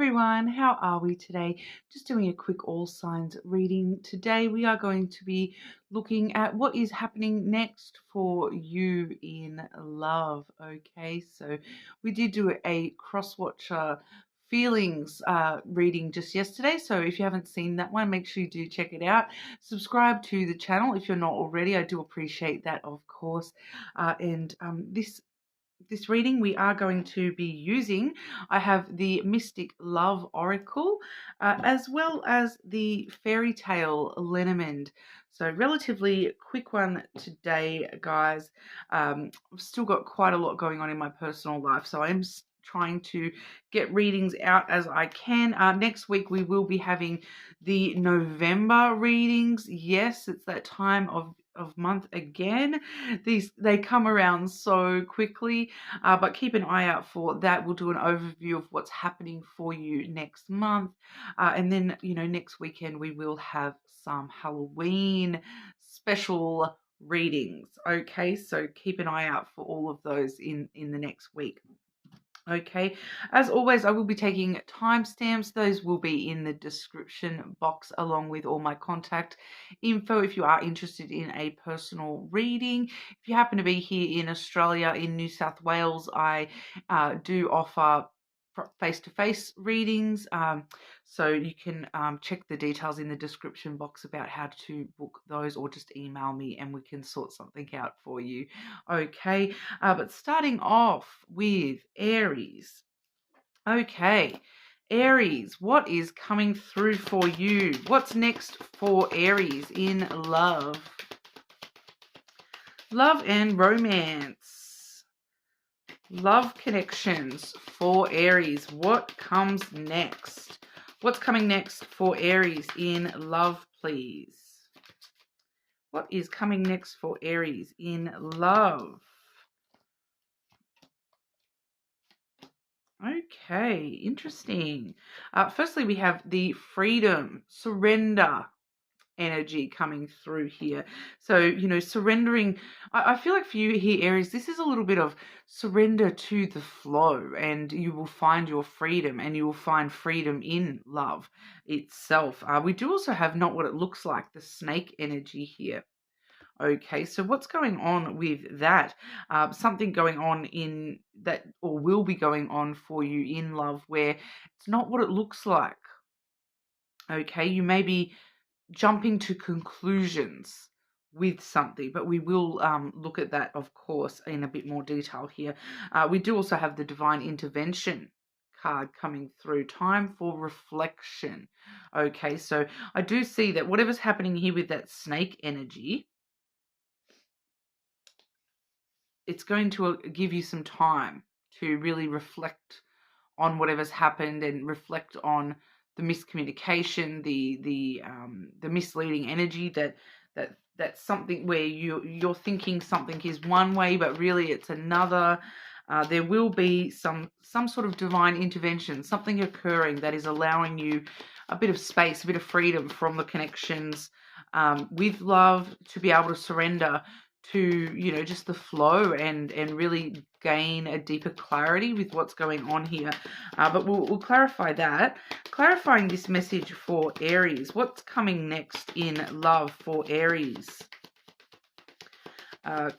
everyone, how are we today? Just doing a quick all signs reading. Today we are going to be looking at what is happening next for you in love. Okay, so we did do a cross-watcher feelings reading just yesterday, so if you haven't seen that one, make sure you do check it out. Subscribe to the channel if you're not already. I do appreciate that, of course. This reading we are going to be using, I have the Mystic Love Oracle as well as the Fairy Tale Lenormand. So relatively quick one today, guys. I've still got quite a lot going on in my personal life, so I'm trying to get readings out as I can. Next week we will be having the November readings. Yes, it's that time of month again. They come around so quickly, but keep an eye out for that. We'll do an overview of what's happening for you next month, and then next weekend we will have some Halloween special readings. Okay, so keep an eye out for all of those in the next week. Okay, as always, I will be taking timestamps. Those will be in the description box along with all my contact info if you are interested in a personal reading. If you happen to be here in Australia, in New South Wales, I do offer face-to-face readings, so you can check the details in the description box about how to book those, or just email me and we can sort something out for you. Okay, but starting off with Aries. Okay, Aries, what is coming through for you? What's next for Aries in love? Love and romance. Love connections for Aries. What comes next? What's coming next for Aries in love, please? What is coming next for Aries in love? Okay, interesting. Firstly, we have the freedom, surrender energy coming through here. So, surrendering. I feel like for you here, Aries, this is a little bit of surrender to the flow, and you will find your freedom, and you will find freedom in love itself. We do also have not what it looks like, the snake energy here. Okay, so what's going on with that? Something going on in that, or will be going on for you in love, where it's not what it looks like. Okay, you may be jumping to conclusions with something, but we will look at that, of course, in a bit more detail here. We do also have the divine intervention card coming through. Time for reflection. Okay, so I do see that whatever's happening here with that snake energy, it's going to give you some time to really reflect on whatever's happened and reflect on the miscommunication, the misleading energy that's something where you're thinking something is one way, but really it's another. There will be some sort of divine intervention, something occurring that is allowing you a bit of space, a bit of freedom from the connections with love, to be able to surrender to just the flow and really gain a deeper clarity with what's going on here. But we'll clarify that. Clarifying this message for Aries. What's coming next in love for Aries?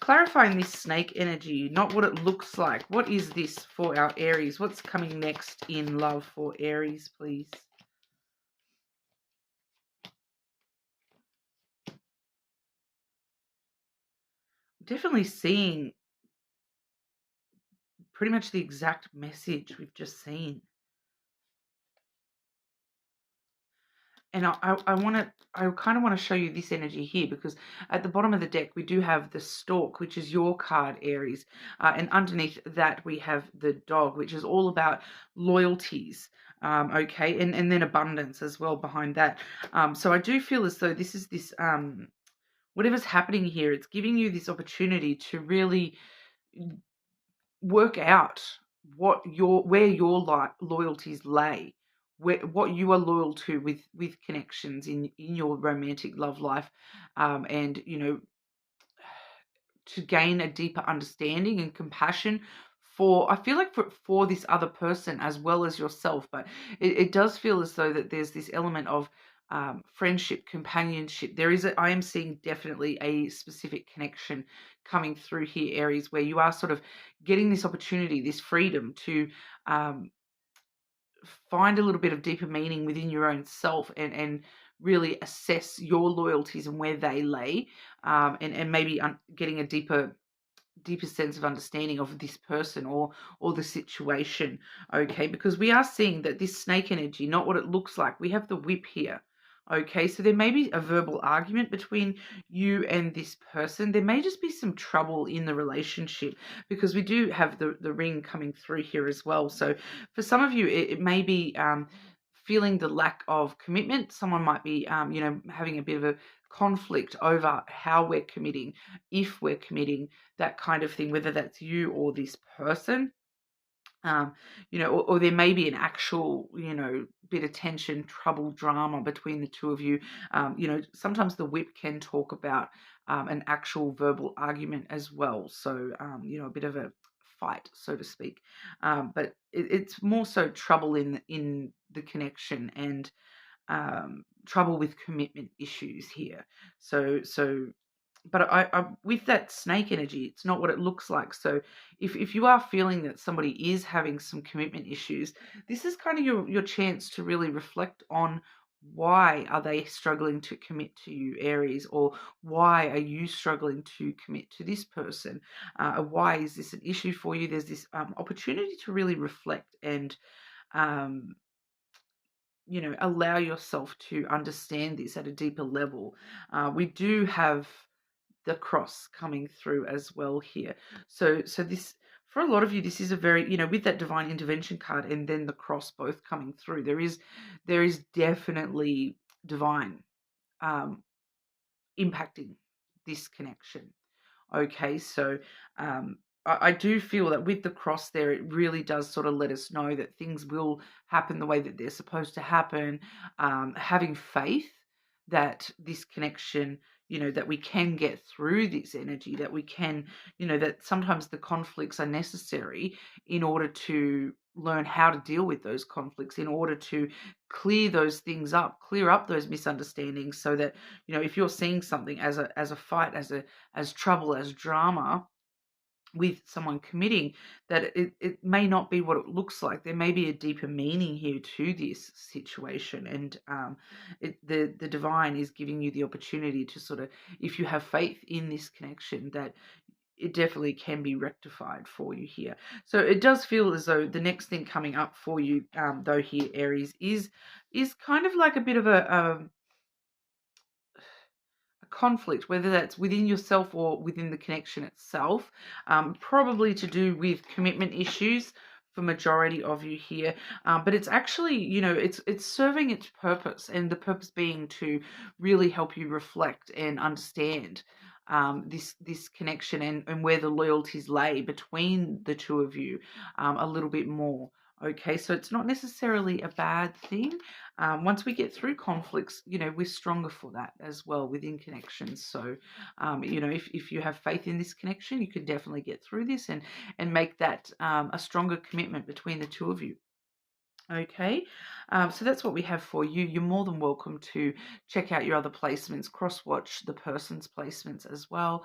Clarifying this snake energy, not what it looks like. What is this for our Aries? What's coming next in love for Aries, please? Definitely seeing pretty much the exact message we've just seen. And I kind of want to show you this energy here, because at the bottom of the deck we do have the stork, which is your card, Aries, and underneath that we have the dog, which is all about loyalties. Okay, and then abundance as well behind that. So I do feel as though this is this whatever's happening here, it's giving you this opportunity to really work out where your loyalties lay, what you are loyal to with connections in your romantic love life, and to gain a deeper understanding and compassion I feel like for this other person as well as yourself, but it does feel as though that there's this element of friendship, companionship. I am seeing definitely a specific connection coming through here, Aries, where you are sort of getting this opportunity, this freedom to um, find a little bit of deeper meaning within your own self, and really assess your loyalties and where they lay, and maybe getting a deeper sense of understanding of this person or the situation. Okay, because we are seeing that this snake energy, not what it looks like. We have the whip here. Okay, so there may be a verbal argument between you and this person. There may just be some trouble in the relationship, because we do have the ring coming through here as well. So for some of you, it may be feeling the lack of commitment. Someone might be having a bit of a conflict over how we're committing, if we're committing, that kind of thing, whether that's you or this person. Or there may be an actual, bit of tension, trouble, drama between the two of you. Sometimes the whip can talk about an actual verbal argument as well. So, a bit of a fight, so to speak. But it's more so trouble in the connection, and trouble with commitment issues here. But I with that snake energy, it's not what it looks like. So if you are feeling that somebody is having some commitment issues, this is kind of your chance to really reflect on why are they struggling to commit to you, Aries, or why are you struggling to commit to this person? Why is this an issue for you? There's this opportunity to really reflect and um, allow yourself to understand this at a deeper level. We do have the cross coming through as well here. So this, for a lot of you, this is a very, with that divine intervention card and then the cross both coming through, there is definitely divine impacting this connection. Okay, so I do feel that with the cross there, it really does sort of let us know that things will happen the way that they're supposed to happen. Having faith that this connection, that we can get through this energy, that we can, that sometimes the conflicts are necessary in order to learn how to deal with those conflicts, in order to clear those things up, clear up those misunderstandings, so that, if you're seeing something as a fight, as trouble, as drama with someone committing, that it may not be what it looks like. There may be a deeper meaning here to this situation, and the divine is giving you the opportunity to sort of, if you have faith in this connection, that it definitely can be rectified for you here. So it does feel as though the next thing coming up for you, though here, Aries, is kind of like a bit of a conflict, whether that's within yourself or within the connection itself, probably to do with commitment issues for majority of you here, but it's actually, it's serving its purpose, and the purpose being to really help you reflect and understand this connection, and where the loyalties lay between the two of you a little bit more. Okay, so it's not necessarily a bad thing. Once we get through conflicts, we're stronger for that as well within connections. So, if you have faith in this connection, you can definitely get through this and make that a stronger commitment between the two of you. Okay, so that's what we have for you. You're more than welcome to check out your other placements, cross-watch the person's placements as well.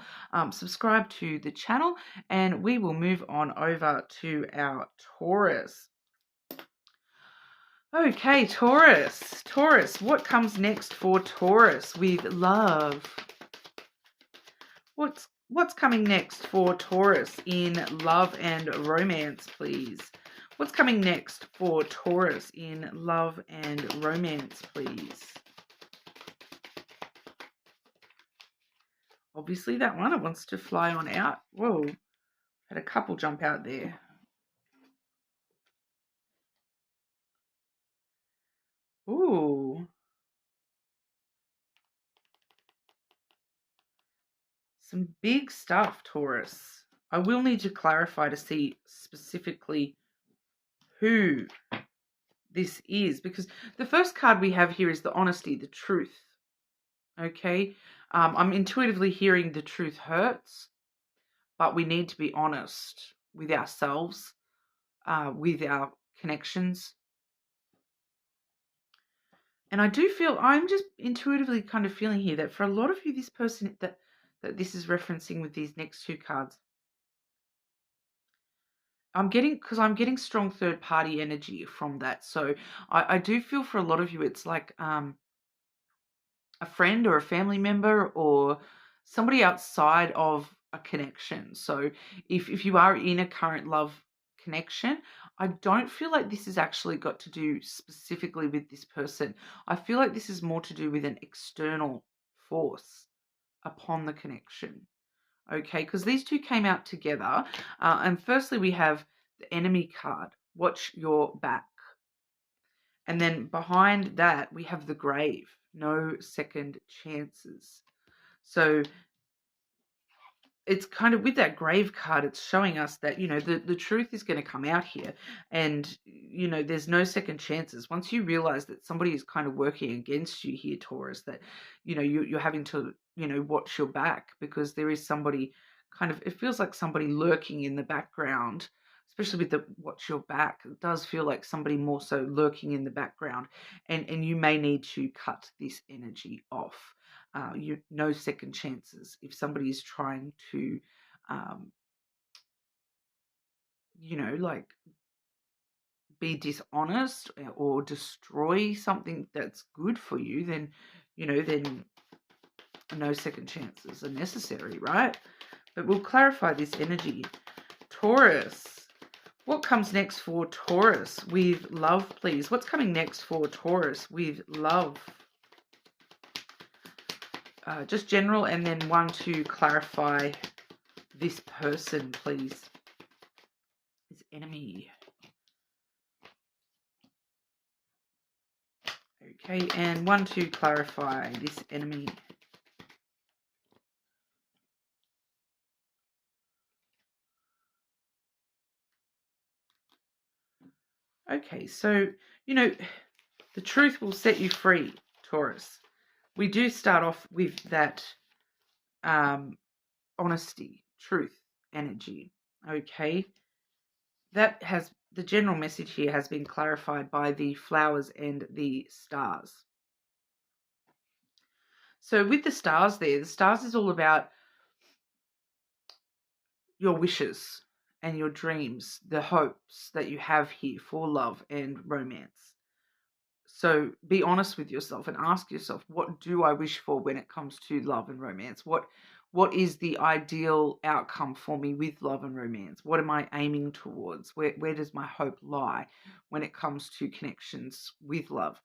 Subscribe to the channel, and we will move on over to our Taurus. Okay, Taurus. Taurus, what comes next for Taurus with love? What's coming next for Taurus in love and romance, please? What's coming next for Taurus in love and romance, please? Obviously that one, it wants to fly on out. Whoa, had a couple jump out there. Ooh. Some big stuff, Taurus. I will need to clarify to see specifically who this is, because the first card we have here is the honesty, the truth. Okay, I'm intuitively hearing the truth hurts, but we need to be honest with ourselves, with our connections. And I do feel, I'm just intuitively kind of feeling here that for a lot of you, this person that this is referencing with these next two cards, I'm getting strong third party energy from that. So I do feel for a lot of you, it's like a friend or a family member or somebody outside of a connection. So if you are in a current love connection, I don't feel like this has actually got to do specifically with this person. I feel like this is more to do with an external force upon the connection. Okay, because these two came out together. And firstly, we have the enemy card. Watch your back. And then behind that, we have the grave. No second chances. So it's kind of with that grave card, it's showing us that, the truth is going to come out here. And, there's no second chances. Once you realize that somebody is kind of working against you here, Taurus, that, you're having to, watch your back, because there is somebody it feels like somebody lurking in the background, especially with the watch your back. It does feel like somebody more so lurking in the background, and you may need to cut this energy off. No second chances. If somebody is trying to, like be dishonest or destroy something that's good for you, then, then no second chances are necessary, right? But we'll clarify this energy. Taurus, what comes next for Taurus with love, please? What's coming next for Taurus with love? Just general, and then one to clarify this person, please. This enemy. Okay, and one to clarify this enemy. Okay, so, the truth will set you free, Taurus. We do start off with that honesty, truth, energy. Okay, that has the general message here has been clarified by the flowers and the stars. So with the stars there, the stars is all about your wishes and your dreams, the hopes that you have here for love and romance. So be honest with yourself and ask yourself, what do I wish for when it comes to love and romance? What is the ideal outcome for me with love and romance? What am I aiming towards? Where does my hope lie when it comes to connections with love?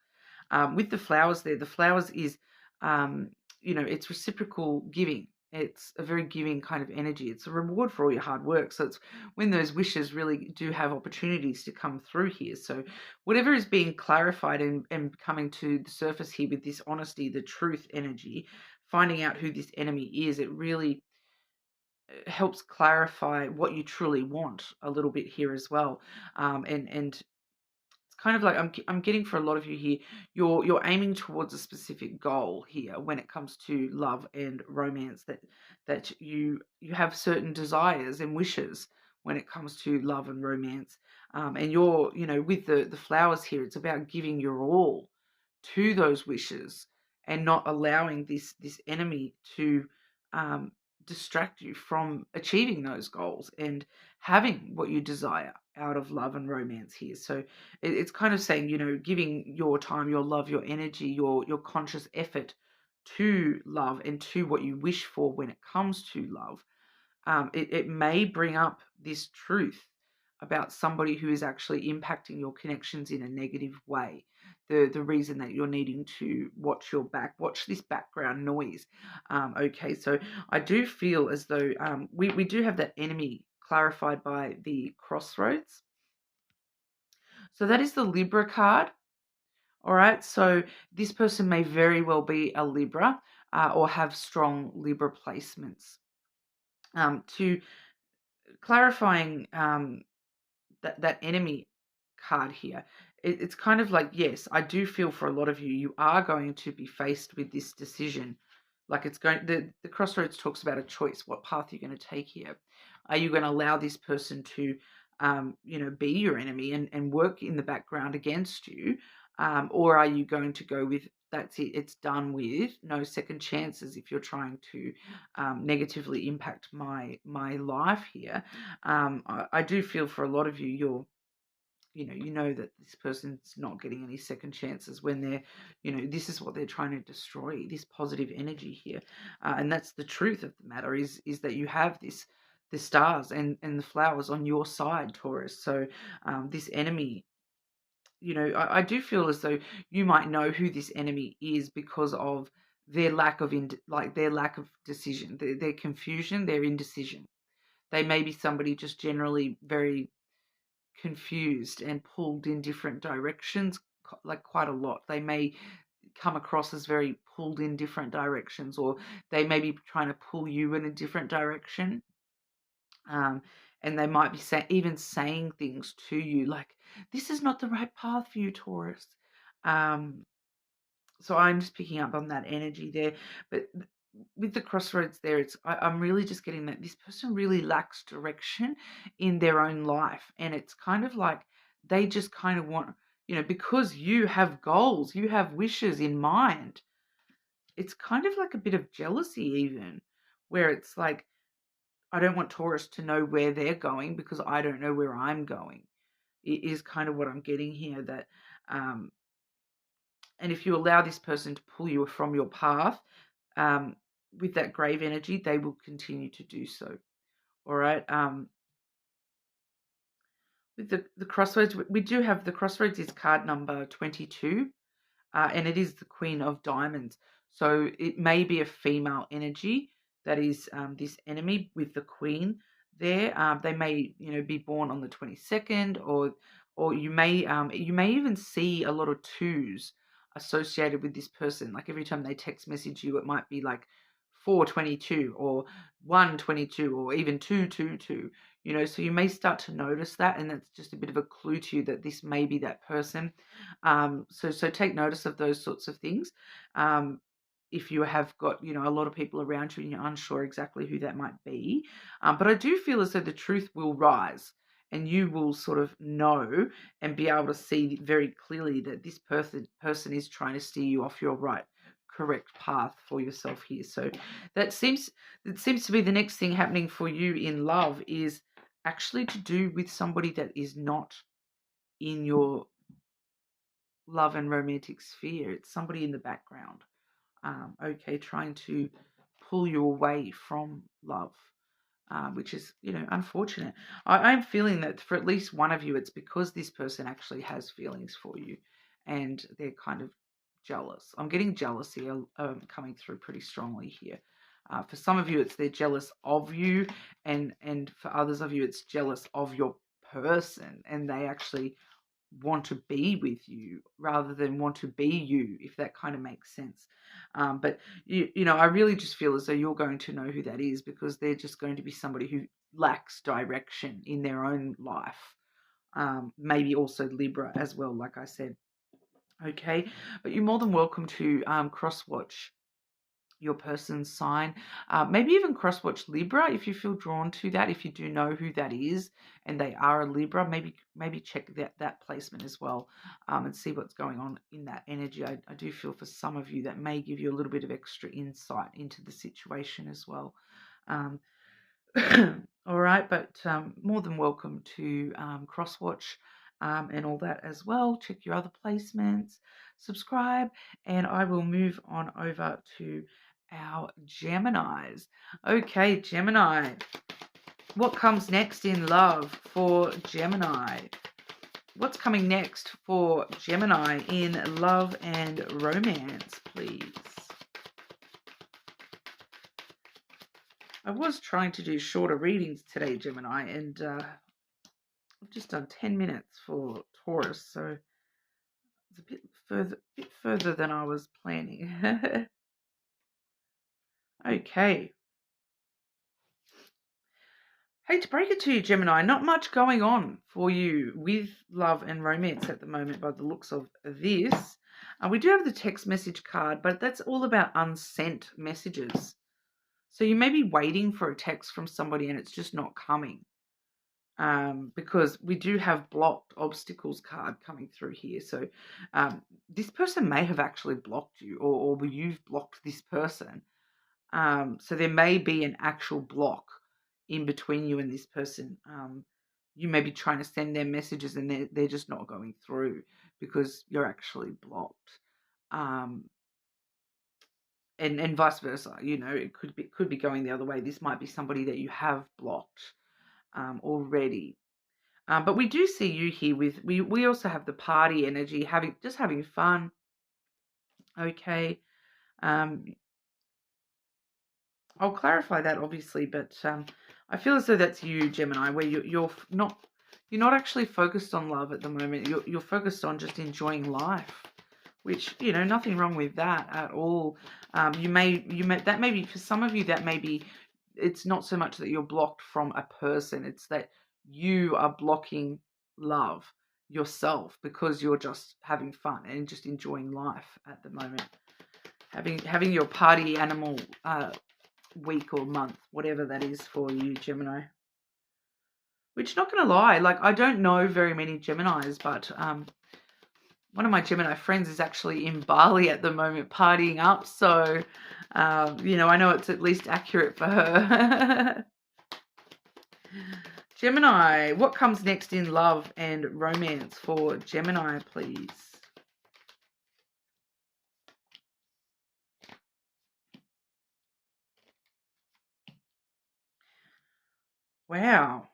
With the flowers there, the flowers is, it's reciprocal giving. It's a very giving kind of energy. It's a reward for all your hard work. So it's when those wishes really do have opportunities to come through here. So whatever is being clarified and coming to the surface here with this honesty, the truth energy, finding out who this enemy is, it really helps clarify what you truly want a little bit here as well. And kind of like I'm getting for a lot of you here, you're aiming towards a specific goal here when it comes to love and romance, that you have certain desires and wishes when it comes to love and romance, and you're with the flowers here, it's about giving your all to those wishes and not allowing this enemy to distract you from achieving those goals and having what you desire out of love and romance here. So it's kind of saying, giving your time, your love, your energy, your conscious effort to love and to what you wish for when it comes to love. It may bring up this truth about somebody who is actually impacting your connections in a negative way. The reason that you're needing to watch your back, watch this background noise. Okay, so I do feel as though we do have that enemy clarified by the crossroads. So that is the Libra card. All right, so this person may very well be a Libra or have strong Libra placements. To clarifying that enemy card here, it's kind of like, yes, I do feel for a lot of you, you are going to be faced with this decision. Like it's going, the crossroads talks about a choice, what path you're going to take here. Are you going to allow this person to, be your enemy and work in the background against you? Or are you going to go with, that's it, it's done with, no second chances if you're trying to negatively impact my life here? I do feel for a lot of you, you know that this person's not getting any second chances when they're, this is what they're trying to destroy, this positive energy here. And that's the truth of the matter, is that you have the stars and the flowers on your side, Taurus. So this enemy, I do feel as though you might know who this enemy is because of their lack of their lack of decision, their confusion, their indecision. They may be somebody just generally very confused and pulled in different directions, like quite a lot. They may come across as very pulled in different directions, or they may be trying to pull you in a different direction. And they might be even saying things to you like, this is not the right path for you, Taurus. So I'm just picking up on that energy there. But with the crossroads there, I'm really just getting that this person really lacks direction in their own life. And it's kind of like they just kind of want, because you have goals, you have wishes in mind. It's kind of like a bit of jealousy even, where it's like, I don't want Taurus to know where they're going because I don't know where I'm going. It is kind of what I'm getting here, that and if you allow this person to pull you from your path, with that grave energy, they will continue to do so. All right. With the crossroads, we do have the crossroads is card number 22, and it is the Queen of Diamonds. So it may be a female energy that is this enemy with the Queen there. They may, be born on the 22nd, or you may even see a lot of twos associated with this person. Like every time they text message you, it might be like 422 or 122 or even 222. So you may start to notice that, and that's just a bit of a clue to you that this may be that person. So take notice of those sorts of things. If you have got, a lot of people around you and you're unsure exactly who that might be. But I do feel as though the truth will rise and you will sort of know and be able to see very clearly that this person is trying to steer you off your correct path for yourself here. So that seems to be the next thing happening for you in love, is actually to do with somebody that is not in your love and romantic sphere. It's somebody in the background, trying to pull you away from love, which is, unfortunate. I'm feeling that for at least one of you, it's because this person actually has feelings for you and they're kind of jealous. I'm getting jealousy coming through pretty strongly here. For some of you, they're jealous of you, and for others of you, it's jealous of your person, and they actually want to be with you rather than want to be you, if that kind of makes sense. But I really just feel as though you're going to know who that is, because they're just going to be somebody who lacks direction in their own life. Maybe also Libra as well, like I said. Okay, but you're more than welcome to cross-watch your person's sign, maybe even cross-watch Libra if you feel drawn to that. If you do know who that is and they are a Libra, maybe check that placement as well, and see what's going on in that energy. I do feel for some of you that may give you a little bit of extra insight into the situation as well. All right, but more than welcome to cross-watch and all that as well. Check your other placements, subscribe, and I will move on over to our Geminis. Okay, Gemini. What comes next in love for Gemini? What's coming next for Gemini in love and romance, please? I was trying to do shorter readings today, Gemini, and I've just done 10 minutes for Taurus, so it's a bit further than I was planning. Okay. Hate to break it to you, Gemini, not much going on for you with love and romance at the moment by the looks of this. We do have the text message card, but that's all about unsent messages. So you may be waiting for a text from somebody and it's just not coming. Because we do have blocked obstacles card coming through here. So this person may have actually blocked you, or you've blocked this person. So there may be an actual block in between you and this person. You may be trying to send them messages and they're just not going through because you're actually blocked. And vice versa. It could be going the other way. This might be somebody that you have blocked already. But we do see you here with, we also have the party energy, having fun. Okay. I'll clarify that obviously, but I feel as though that's you, Gemini, where you're not actually focused on love at the moment. You're focused on just enjoying life, which, nothing wrong with that at all. You may that may be, for some of you, that may be, it's not so much that you're blocked from a person, it's that you are blocking love yourself because you're just having fun and just enjoying life at the moment. Having your party animal week or month, whatever that is for you, Gemini. Which, not going to lie, like, I don't know very many Geminis, but one of my Gemini friends is actually in Bali at the moment partying up. So, I know it's at least accurate for her. Gemini, what comes next in love and romance for Gemini, please? Wow.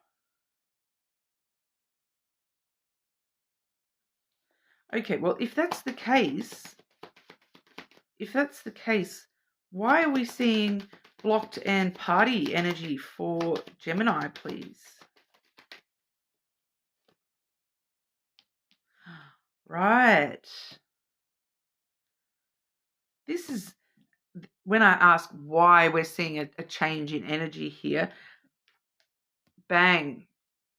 Okay, well, if that's the case, why are we seeing blocked and party energy for Gemini, please? Right. This is when I ask why we're seeing a change in energy here. Bang.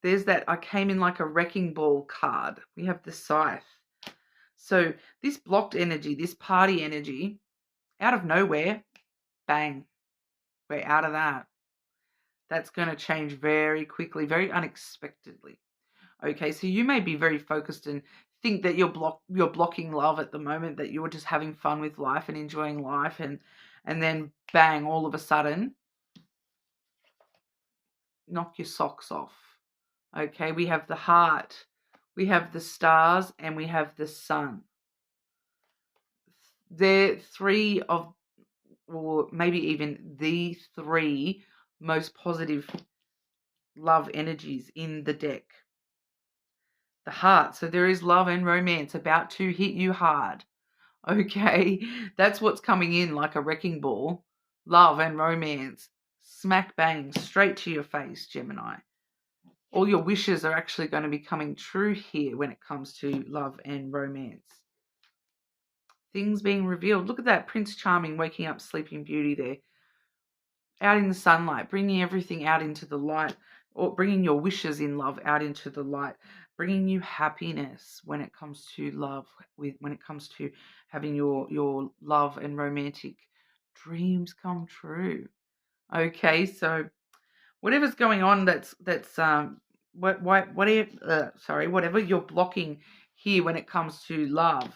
There's that I came in like a wrecking ball card. We have the scythe. So this blocked energy, this party energy, out of nowhere, bang, we're out of that. That's going to change very quickly, very unexpectedly. Okay, so you may be very focused and think that you're blocking love at the moment, that you're just having fun with life and enjoying life, and then bang, all of a sudden, knock your socks off. Okay, we have the heart, we have the stars, and we have the sun. They're three of, or maybe even the three most positive love energies in the deck. The heart, so there is love and romance about to hit you hard. Okay, that's what's coming in like a wrecking ball. Love and romance, smack bang, straight to your face, Gemini. All your wishes are actually going to be coming true here when it comes to love and romance. Things being revealed. Look at that, Prince Charming waking up Sleeping Beauty there. Out in the sunlight, bringing everything out into the light, or bringing your wishes in love out into the light, bringing you happiness when it comes to love, when it comes to having your love and romantic dreams come true. Okay, so whatever's going on, whatever you're blocking here when it comes to love,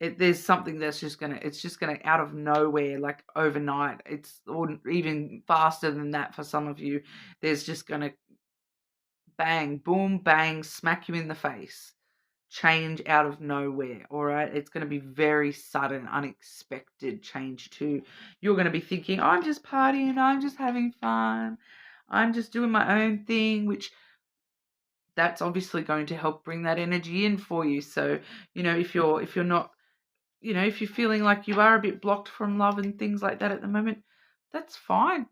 there's something that's just gonna out of nowhere, like overnight. Or even faster than that for some of you. There's just gonna bang, boom, bang, smack you in the face. Change out of nowhere, all right? It's going to be very sudden, unexpected change too. You're going to be thinking, I'm just partying, I'm just having fun, I'm just doing my own thing, which that's obviously going to help bring that energy in for you. So, if you're not, if you're feeling like you are a bit blocked from love and things like that at the moment, that's fine.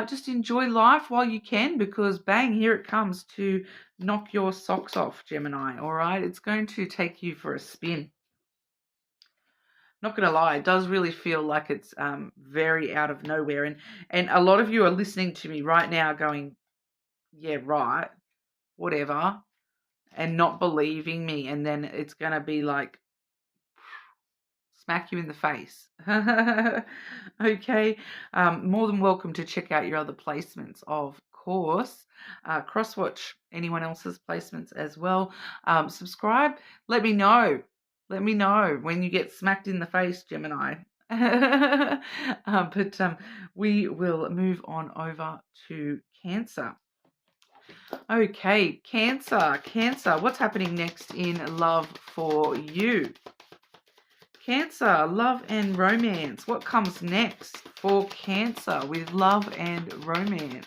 Just enjoy life while you can, because bang, here it comes to knock your socks off, Gemini, all right? It's going to take you for a spin. Not going to lie, it does really feel like it's very out of nowhere. And a lot of you are listening to me right now going, yeah, right, whatever, and not believing me. And then it's going to be like smack you in the face. Okay, more than welcome to check out your other placements, of course. Cross-watch anyone else's placements as well. Subscribe. Let me know. Let me know when you get smacked in the face, Gemini. But we will move on over to Cancer. Okay, Cancer. Cancer, what's happening next in love for you? Cancer, love and romance. What comes next for Cancer with love and romance?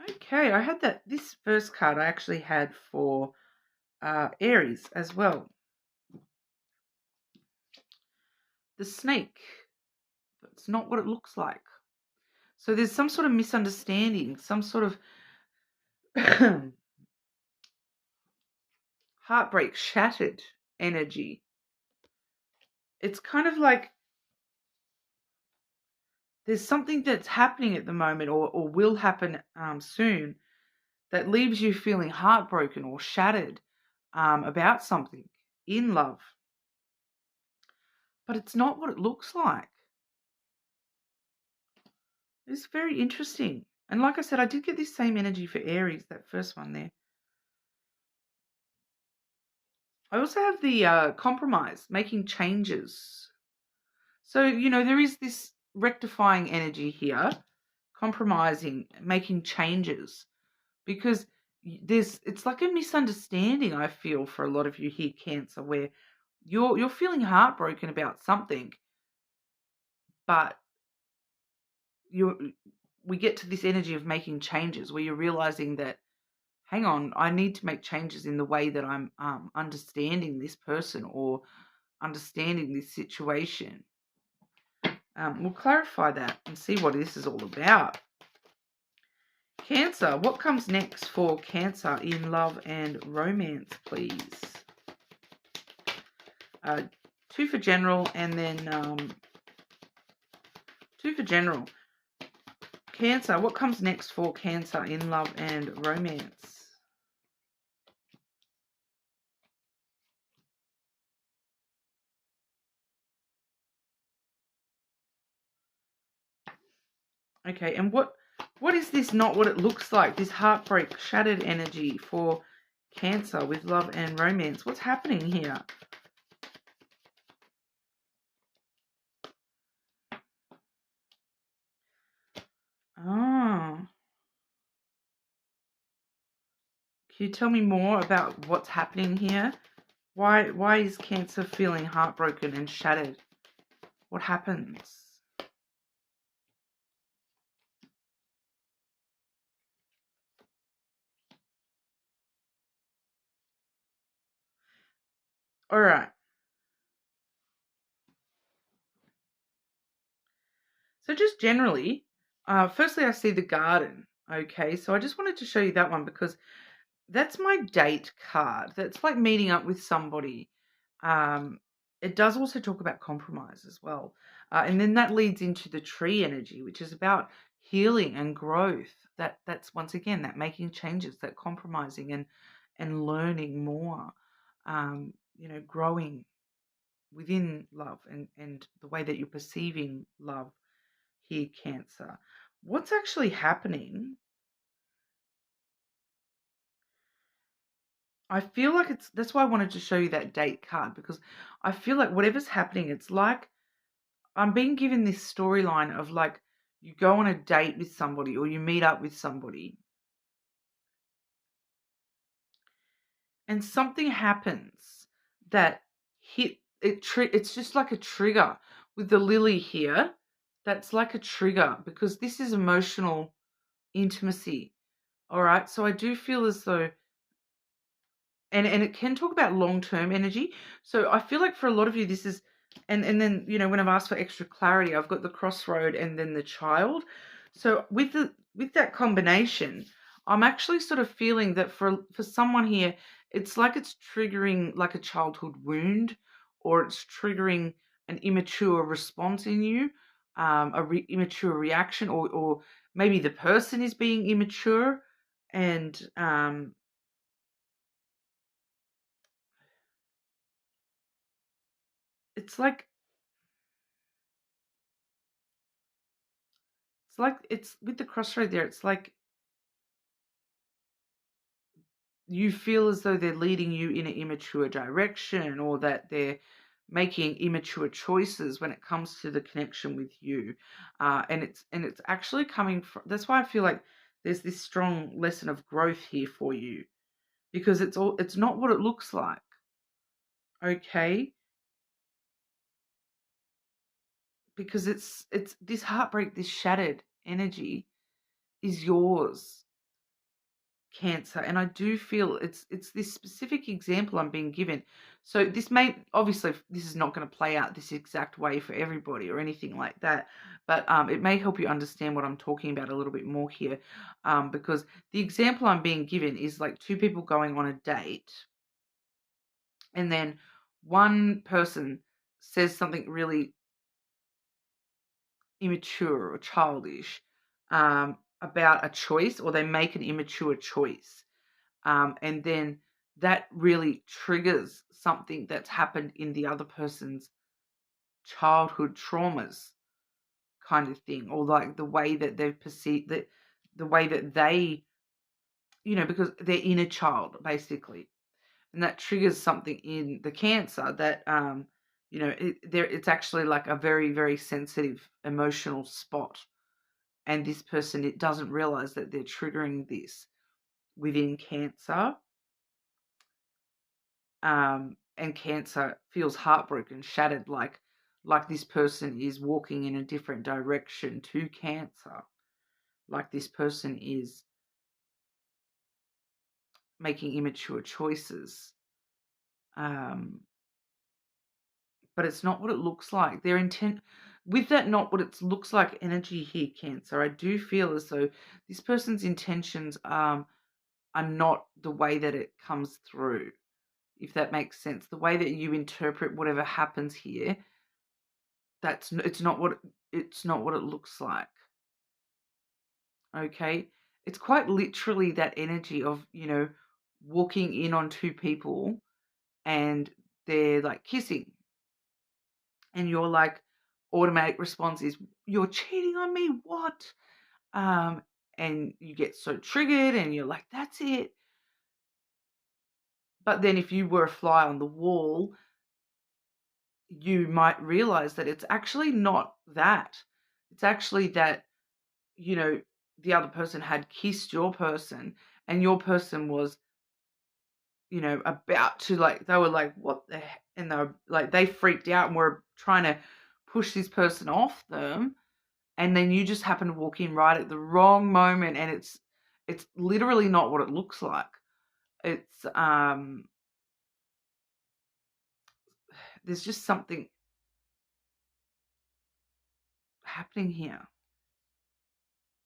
Okay, I had that. This first card I actually had for Aries as well. The snake. It's not what it looks like. So there's some sort of misunderstanding, some sort of heartbreak, shattered energy. It's kind of like there's something that's happening at the moment or will happen soon that leaves you feeling heartbroken or shattered about something in love. But it's not what it looks like. It's very interesting. And like I said, I did get this same energy for Aries, that first one there. I also have the compromise, making changes. So, there is this rectifying energy here, compromising, making changes, because it's like a misunderstanding, I feel, for a lot of you here, Cancer, where you're feeling heartbroken about something, but we get to this energy of making changes where you're realizing that, hang on, I need to make changes in the way that I'm understanding this person or understanding this situation. We'll clarify that and see what this is all about. Cancer, what comes next for Cancer in love and romance, please? 2 for general and then 2 for general. Cancer, what comes next for Cancer in love and romance? Okay, and what is this not what it looks like? This heartbreak, shattered energy for Cancer with love and romance. What's happening here? Oh. Can you tell me more about what's happening here? Why is Cancer feeling heartbroken and shattered? What happens? All right. So just generally, firstly, I see the garden. Okay, so I just wanted to show you that one because that's my date card. That's like meeting up with somebody. It does also talk about compromise as well. And then that leads into the tree energy, which is about healing and growth. That's once again that making changes, that compromising and learning more. Growing within love and the way that you're perceiving love here, Cancer. What's actually happening? I feel like that's why I wanted to show you that date card, because I feel like whatever's happening, it's like I'm being given this storyline of like you go on a date with somebody or you meet up with somebody and something happens that it's just like a trigger with the lily here. That's like a trigger because this is emotional intimacy. All right. So I do feel as though and it can talk about long-term energy. So I feel like for a lot of you, this is, and then, when I've asked for extra clarity, I've got the crossroad and then the child. So with that combination, I'm actually sort of feeling that for someone here, it's like it's triggering like a childhood wound, or it's triggering an immature response in you, immature reaction, or maybe the person is being immature And it's like it's with the crossroad there. It's like you feel as though they're leading you in an immature direction, or that they're making immature choices when it comes to the connection with you. And it's actually coming from, that's why I feel like there's this strong lesson of growth here for you, because it's not what it looks like. Okay? Because it's this heartbreak, this shattered energy is yours, Cancer. And I do feel it's this specific example I'm being given. So this may, obviously this is not going to play out this exact way for everybody or anything like that, but it may help you understand what I'm talking about a little bit more here, because the example I'm being given is like two people going on a date, and then one person says something really immature or childish about a choice, or they make an immature choice. And then that really triggers something that's happened in the other person's childhood traumas, kind of thing, or like the way that they've perceived that, the way that they, because they're inner child basically, and that triggers something in the Cancer that, it's actually like a very, very sensitive emotional spot, and this person, it doesn't realize that they're triggering this within Cancer. And Cancer feels heartbroken, shattered, like this person is walking in a different direction to Cancer, like this person is making immature choices. But it's not what it looks like. Their intent, with that, not what it looks like energy here, Cancer, I do feel as though this person's intentions are not the way that it comes through, if that makes sense. The way that you interpret whatever happens here, it's not what it looks like. Okay? It's quite literally that energy of, walking in on two people and they're like kissing, and your like automatic response is, "You're cheating on me, what?" And you get so triggered and you're like, "That's it." But then if you were a fly on the wall, you might realize that it's actually not that. It's actually that, the other person had kissed your person, and your person was, about to, like, they were like, "What the heck?" And they were like, they freaked out and were trying to push this person off them. And then you just happen to walk in right at the wrong moment, and it's literally not what it looks like. It's there's just something happening here.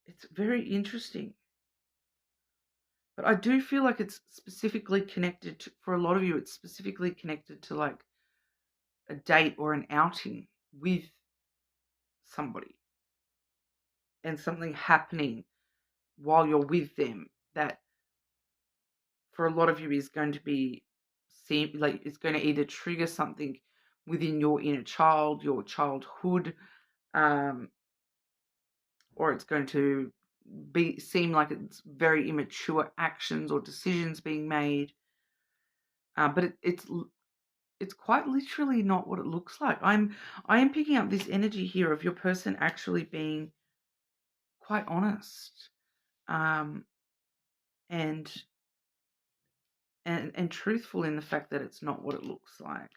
It's very interesting. But I do feel like it's specifically connected to, for a lot of you, it's specifically connected to like a date or an outing with somebody, and something happening while you're with them that for a lot of you is going to be like it's going to either trigger something within your inner child, your childhood, um, or it's going to seem like it's very immature actions or decisions being made. But it's quite literally not what it looks like. I am picking up this energy here of your person actually being quite honest, um, and and truthful in the fact that it's not what it looks like.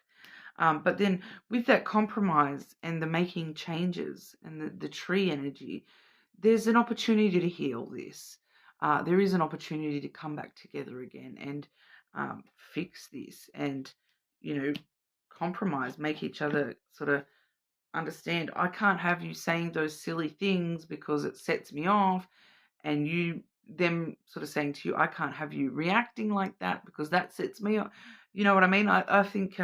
But then with that compromise and the making changes and the tree energy, there's an opportunity to heal this. There is an opportunity to come back together again and fix this, and, compromise, make each other sort of understand, I can't have you saying those silly things because it sets me off, and them sort of saying to you, I can't have you reacting like that because that sets me off. You know what I mean? I think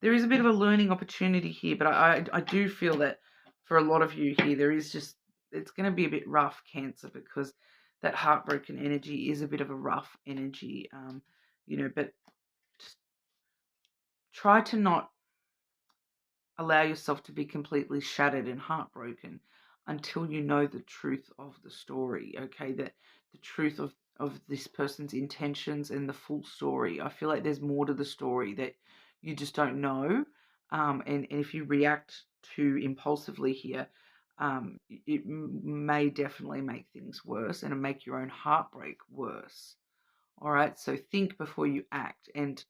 there is a bit of a learning opportunity here, but I do feel that for a lot of you here, there is just, it's going to be a bit rough, Cancer, because that heartbroken energy is a bit of a rough energy, but just try to not allow yourself to be completely shattered and heartbroken until you know the truth of the story, okay? That the truth of this person's intentions and the full story. I feel like there's more to the story that you just don't know. And if you react too impulsively here, it may definitely make things worse and make your own heartbreak worse. All right, so think before you act, and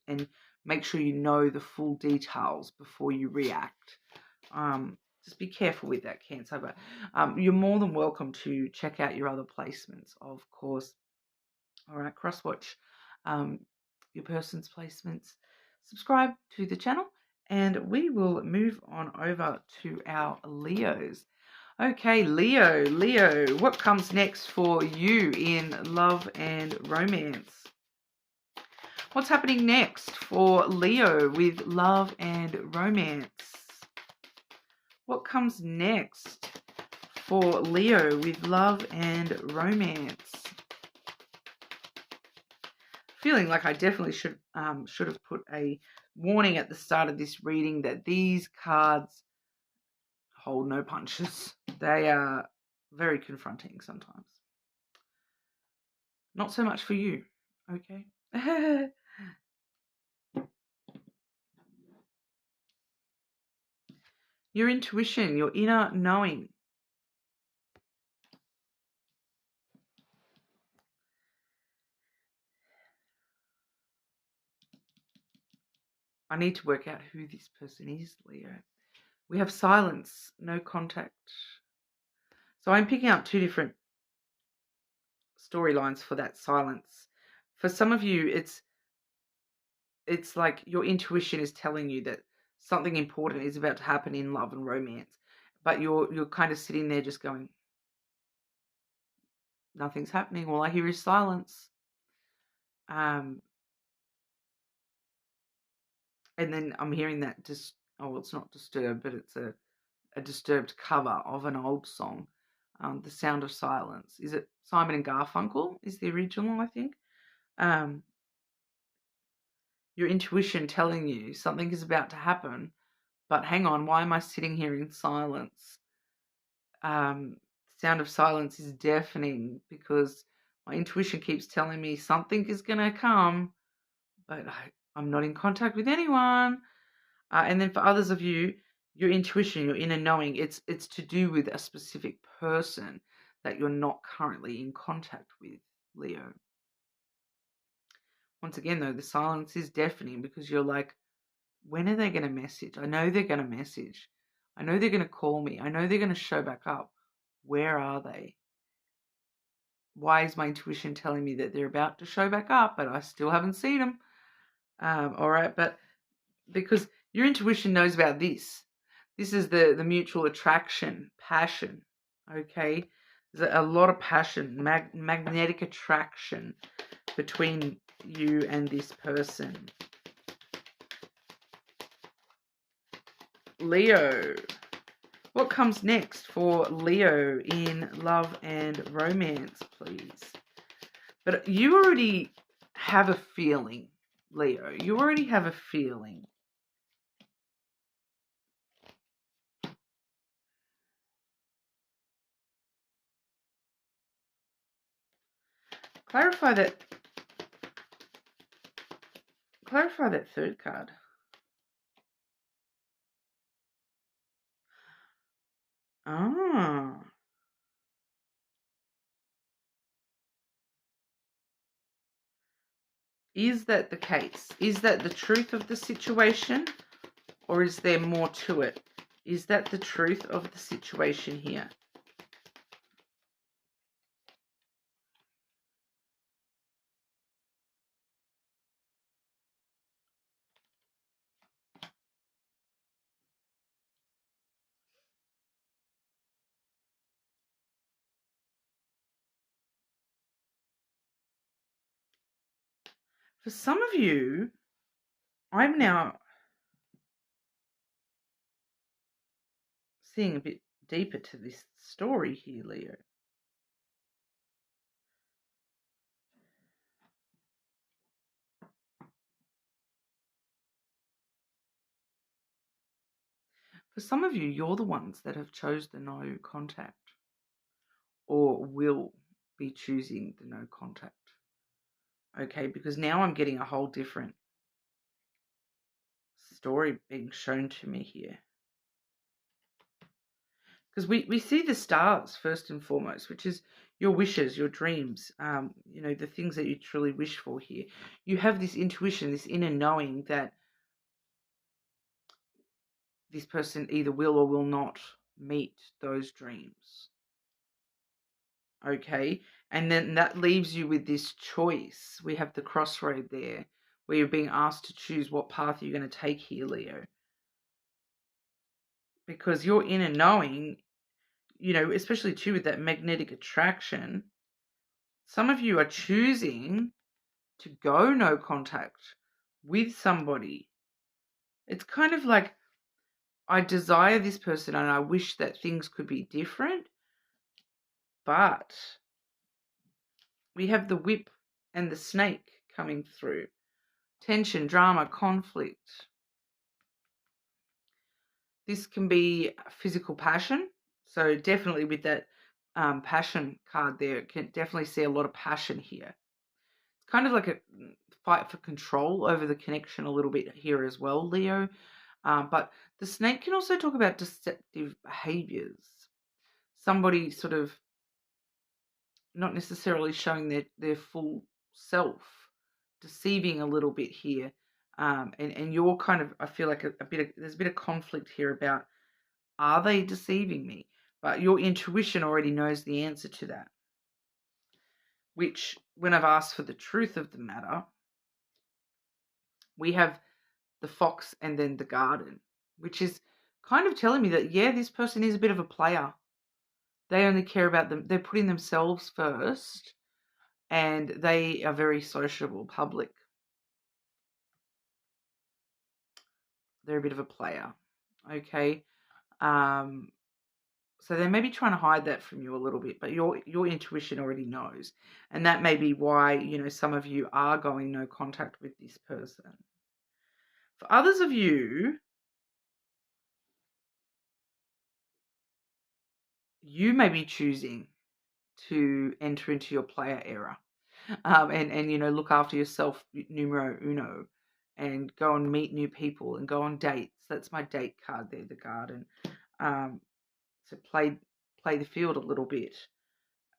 make sure you know the full details before you react. Just be careful with that, Cancer. But you're more than welcome to check out your other placements, of course. All right, cross-watch your person's placements. Subscribe to the channel, and we will move on over to our Leos. Okay, Leo, what comes next for you in love and romance? What's happening next for Leo with love and romance? What comes next for Leo with love and romance? Feeling like I definitely should have put a warning at the start of this reading that these cards hold no punches. They are very confronting sometimes. Not so much for you, okay? Your intuition, your inner knowing. I need to work out who this person is, Leo. We have silence, no contact. So I'm picking up two different storylines for that silence. For some of you, it's like your intuition is telling you that something important is about to happen in love and romance, but you're kind of sitting there just going, nothing's happening. All I hear is silence. And then I'm hearing that it's not disturbed, but it's a disturbed cover of an old song, The Sound of Silence. Is it Simon and Garfunkel is the original, I think? Your intuition telling you something is about to happen, but hang on, why am I sitting here in silence? Sound of silence is deafening because my intuition keeps telling me something is going to come, but I'm not in contact with anyone. And then for others of you, your intuition, your inner knowing, it's to do with a specific person that you're not currently in contact with, Leo. Once again, though, the silence is deafening because you're like, when are they going to message? I know they're going to message. I know they're going to call me. I know they're going to show back up. Where are they? Why is my intuition telling me that they're about to show back up, but I still haven't seen them? All right, but because your intuition knows about this. This is the mutual attraction, passion, okay? There's a lot of passion, magnetic attraction between you and this person. Leo. What comes next for Leo in love and romance, please? But you already have a feeling, Leo. You already have a feeling. Clarify that third card. Ah. Is that the case? Is that the truth of the situation? Or is there more to it? Is that the truth of the situation here? For some of you, I'm now seeing a bit deeper to this story here, Leo. For some of you, you're the ones that have chose the no contact or will be choosing the no contact. Okay, because now I'm getting a whole different story being shown to me here. Because we see the stars first and foremost, which is your wishes, your dreams, the things that you truly wish for here. You have this intuition, this inner knowing that this person either will or will not meet those dreams. Okay, and then that leaves you with this choice. We have the crossroad there where you're being asked to choose what path you're going to take here, Leo. Because your inner knowing, especially too with that magnetic attraction, some of you are choosing to go no contact with somebody. It's kind of like, I desire this person and I wish that things could be different, but we have the whip and the snake coming through. Tension, drama, conflict. This can be physical passion. So definitely with that passion card there, can definitely see a lot of passion here. It's kind of like a fight for control over the connection a little bit here as well, Leo. But the snake can also talk about deceptive behaviors. Somebody sort of not necessarily showing their full self, deceiving a little bit here. And you're kind of, I feel like there's a bit of conflict here about, are they deceiving me? But your intuition already knows the answer to that. Which, when I've asked for the truth of the matter, we have the fox and then the garden, which is kind of telling me that, yeah, this person is a bit of a player. They only care about them. They're putting themselves first, and they are very sociable, public. They're a bit of a player, okay? So they may be trying to hide that from you a little bit, but your intuition already knows. And that may be why, some of you are going no contact with this person. For others of you, you may be choosing to enter into your player era. And look after yourself, numero uno, and go and meet new people and go on dates. That's my date card there, the garden. So play the field a little bit.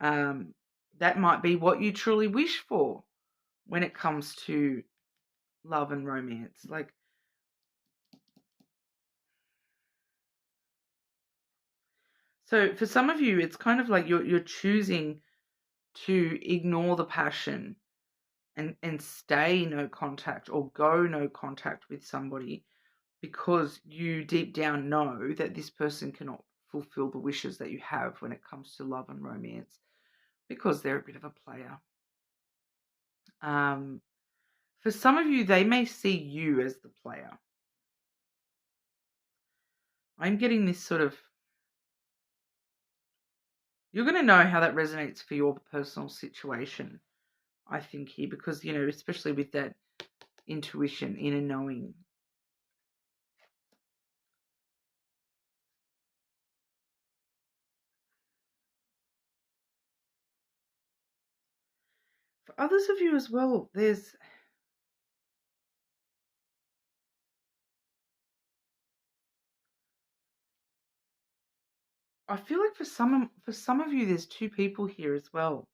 That might be what you truly wish for when it comes to love and romance. Like, so for some of you, it's kind of like you're choosing to ignore the passion and stay no contact or go no contact with somebody because you deep down know that this person cannot fulfill the wishes that you have when it comes to love and romance because they're a bit of a player. For some of you, they may see you as the player. I'm getting this sort of, you're going to know how that resonates for your personal situation, I think, here, because, especially with that intuition, inner knowing. For others of you as well, I feel like for some of you, there's two people here as well.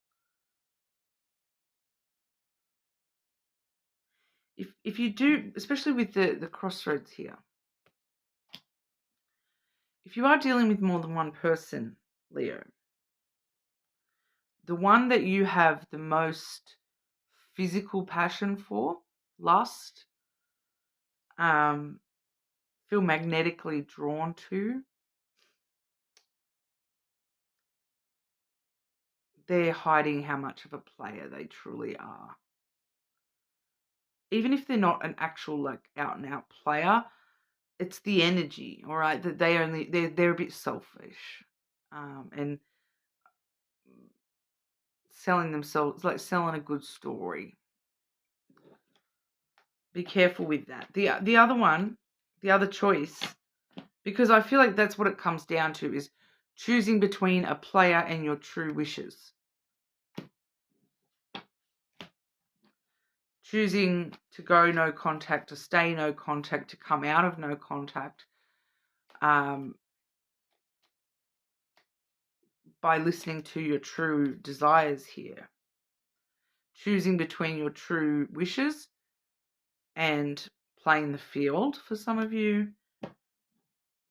If you do, especially with the crossroads here, if you are dealing with more than one person, Leo, the one that you have the most physical passion for, lust, feel magnetically drawn to, they're hiding how much of a player they truly are. Even if they're not an actual out and out player, it's the energy, all right, that they're a bit selfish, and selling themselves, like selling a good story. Be careful with that. The other one, the other choice, Because I feel like that's what it comes down to, is choosing between a player and your true wishes. Choosing to go no contact, to stay no contact, to come out of no contact, by listening to your true desires here. Choosing between your true wishes and playing the field for some of you.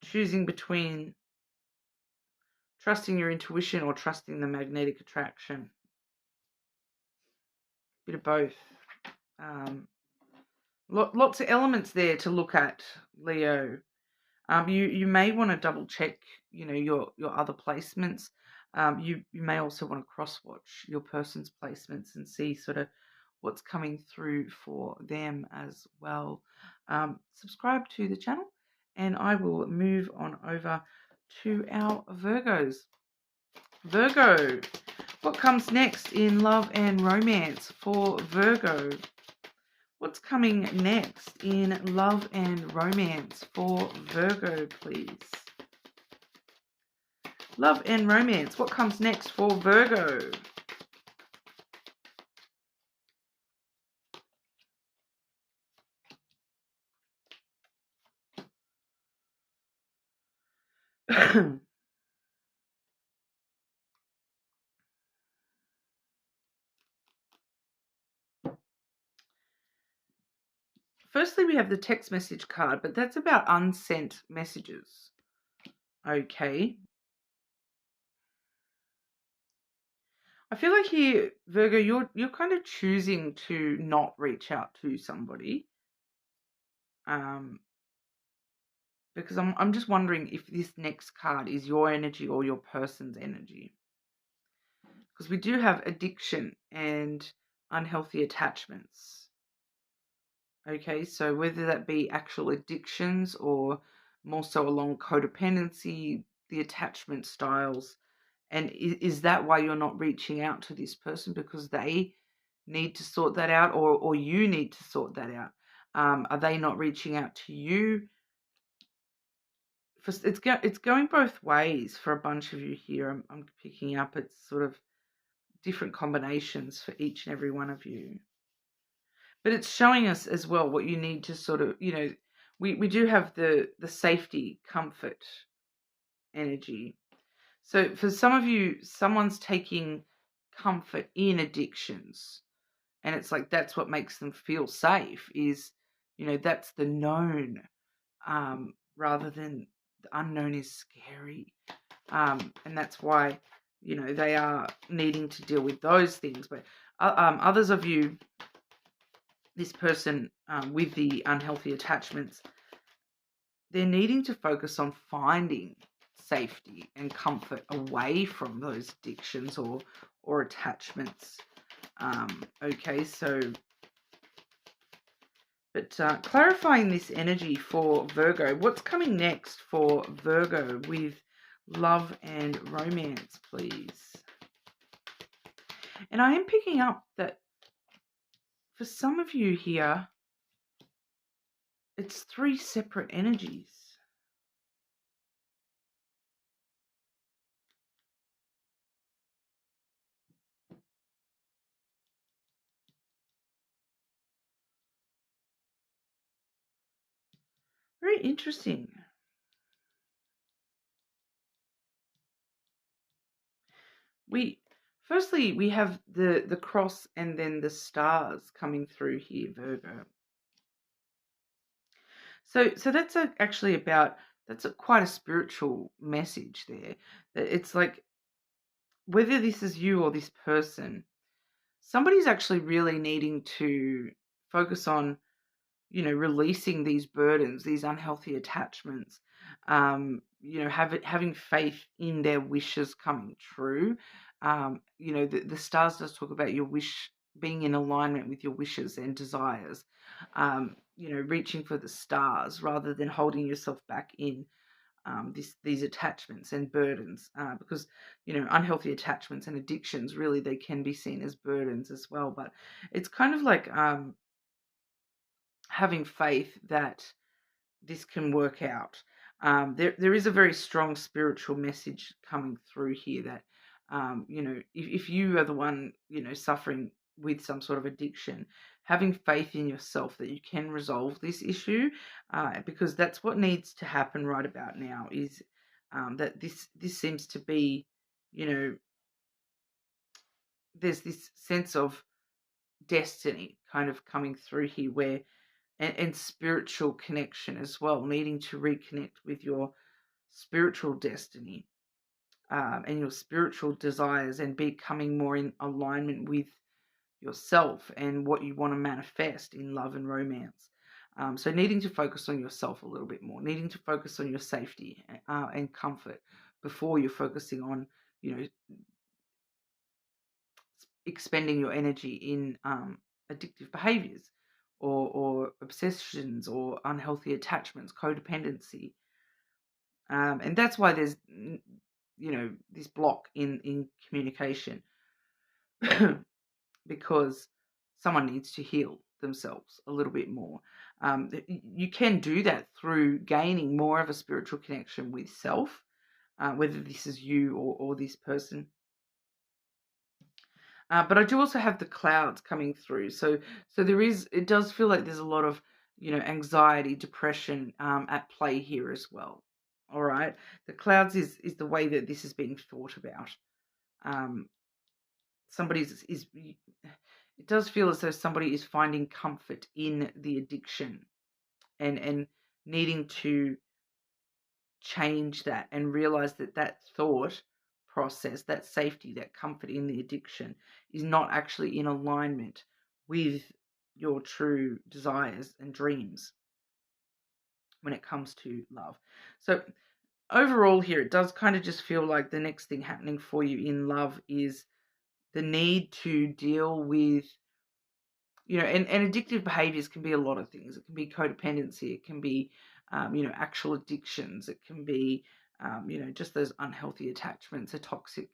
Choosing between trusting your intuition or trusting the magnetic attraction. Bit of both. Lots of elements there to look at, Leo. You may want to double check, your other placements. You may also want to cross watch your person's placements and see sort of what's coming through for them as well. Subscribe to the channel, and I will move on over to our Virgos. Virgo, what comes next in love and romance for Virgo? What's coming next in love and romance for Virgo, please? Love and romance, what comes next for Virgo? Firstly, we have the text message card, but that's about unsent messages. Okay. I feel like here, Virgo, you're kind of choosing to not reach out to somebody. Because I'm just wondering if this next card is your energy or your person's energy. Because we do have addiction and unhealthy attachments. Okay, so whether that be actual addictions or more so along codependency, the attachment styles, and is that why you're not reaching out to this person? Because they need to sort that out, or you need to sort that out? Are they not reaching out to you? It's going both ways for a bunch of you here. I'm picking up it's sort of different combinations for each and every one of you. But it's showing us as well what you need to sort of, we do have the safety, comfort energy. So for some of you, someone's taking comfort in addictions. And it's like that's what makes them feel safe is, that's the known, rather than the unknown is scary. And that's why, they are needing to deal with those things. But others of you, this person with the unhealthy attachments, they're needing to focus on finding safety and comfort away from those addictions or attachments. Okay, so, but clarifying this energy for Virgo, what's coming next for Virgo with love and romance, please? And I am picking up that for some of you here, it's 3 separate energies. Very interesting. Firstly, we have the cross and then the stars coming through here, Virgo. So that's actually about, quite a spiritual message there. That it's like, whether this is you or this person, somebody's actually really needing to focus on, releasing these burdens, these unhealthy attachments, having faith in their wishes coming true. The stars does talk about your wish being in alignment with your wishes and desires, reaching for the stars rather than holding yourself back in these attachments and burdens, because unhealthy attachments and addictions, really they can be seen as burdens as well. But it's kind of like having faith that this can work out. There is a very strong spiritual message coming through here that, if you are the one, suffering with some sort of addiction, having faith in yourself that you can resolve this issue, because that's what needs to happen right about now, is that this seems to be, there's this sense of destiny kind of coming through here, where and spiritual connection as well, needing to reconnect with your spiritual destiny, and your spiritual desires, and becoming more in alignment with yourself and what you want to manifest in love and romance. So needing to focus on yourself a little bit more, needing to focus on your safety and comfort before you're focusing on, expending your energy in addictive behaviors, or obsessions, or unhealthy attachments, codependency. And that's why there's, this block in communication, because someone needs to heal themselves a little bit more. You can do that through gaining more of a spiritual connection with self, whether this is you or this person. But I do also have the clouds coming through. So it does feel like there's a lot of, anxiety, depression at play here as well. All right. The clouds is the way that this is being thought about. Somebody's is It does feel as though somebody is finding comfort in the addiction, and needing to change that and realize that thought process, that safety, that comfort in the addiction is not actually in alignment with your true desires and dreams when it comes to love. So overall here, it does kind of just feel like the next thing happening for you in love is the need to deal with, and addictive behaviors can be a lot of things. It can be codependency. It can be, actual addictions. It can be, just those unhealthy attachments, or toxic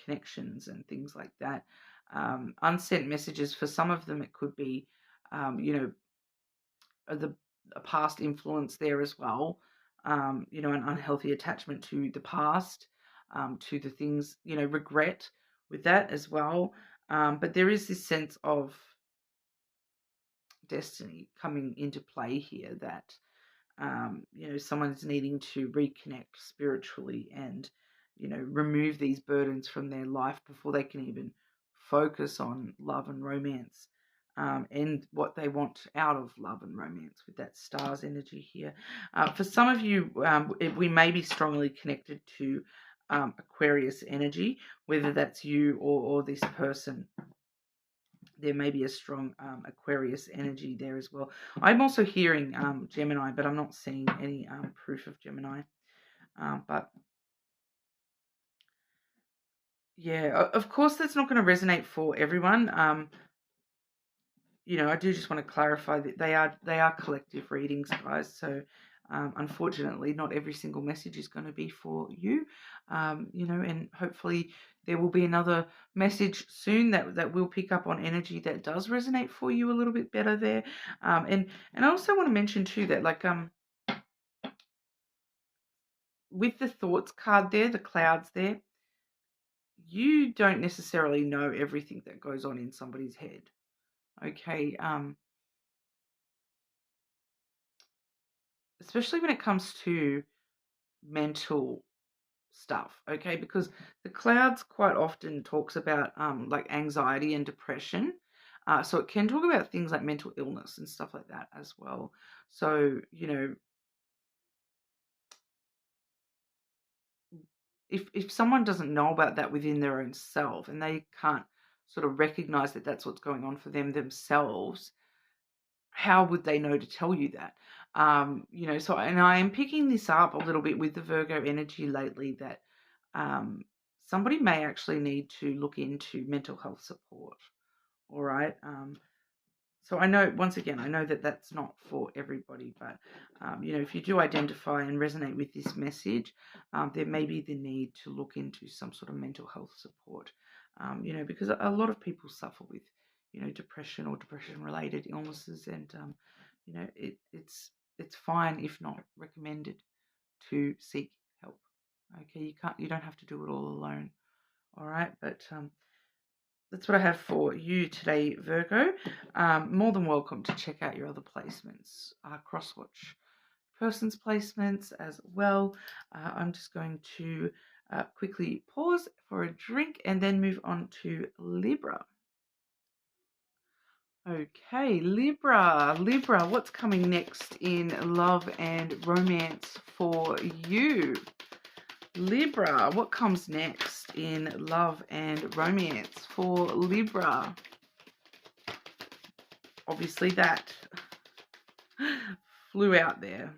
connections and things like that. Unsent messages, for some of them, it could be, a past influence there as well. An unhealthy attachment to the past, to the things, regret with that as well. But there is this sense of destiny coming into play here, that someone's needing to reconnect spiritually, and remove these burdens from their life before they can even focus on love and romance, and what they want out of love and romance, with that stars energy here. For some of you, we may be strongly connected to Aquarius energy, whether that's you or this person. There may be a strong Aquarius energy there as well. I'm also hearing Gemini, but I'm not seeing any proof of Gemini. But yeah, of course, that's not going to resonate for everyone. I do just want to clarify that they are collective readings, guys. So unfortunately, not every single message is going to be for you. And hopefully there will be another message soon that will pick up on energy that does resonate for you a little bit better there. And I also want to mention too that, like, with the thoughts card there, the clouds there, you don't necessarily know everything that goes on in somebody's head. Okay. Especially when it comes to mental stuff, okay? Because the clouds quite often talks about like anxiety and depression. So it can talk about things like mental illness and stuff like that as well. So, if someone doesn't know about that within their own self, and they can't sort of recognize that that's what's going on for them themselves, how would they know to tell you that? So, and I am picking this up a little bit with the Virgo energy lately, that somebody may actually need to look into mental health support. All right. So I know, once again, I know that that's not for everybody, but, if you do identify and resonate with this message, there may be the need to look into some sort of mental health support, because a lot of people suffer with, depression or depression-related illnesses, and, it's fine, if not recommended, to seek help. Okay, you don't have to do it all alone. All right, but that's what I have for you today, Virgo. More than welcome to check out your other placements. Crosswatch person's placements as well. I'm just going to quickly pause for a drink and then move on to Libra. Okay, Libra, what's coming next in love and romance for you? Libra, what comes next in love and romance for Libra? Obviously that flew out there.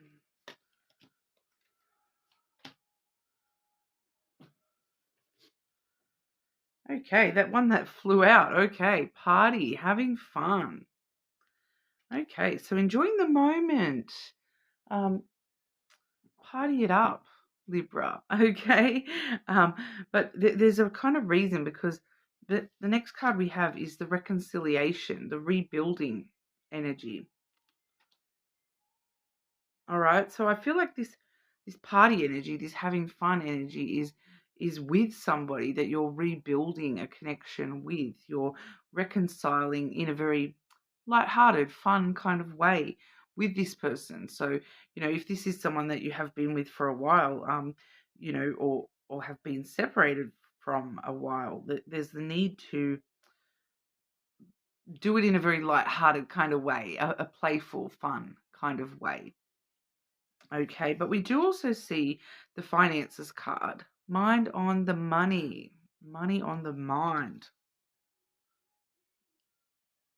Okay, that one that flew out. Okay, party, having fun. Okay, so enjoying the moment. Party it up, Libra. Okay, but there's a kind of reason, because the next card we have is the reconciliation, the rebuilding energy. All right, so I feel like this party energy, this having fun energy is with somebody that you're rebuilding a connection with. You're reconciling in a very lighthearted, fun kind of way with this person. So, if this is someone that you have been with for a while, or have been separated from a while, there's the need to do it in a very lighthearted kind of way, a playful, fun kind of way. Okay, but we do also see the finances card. Mind on the money. Money on the mind.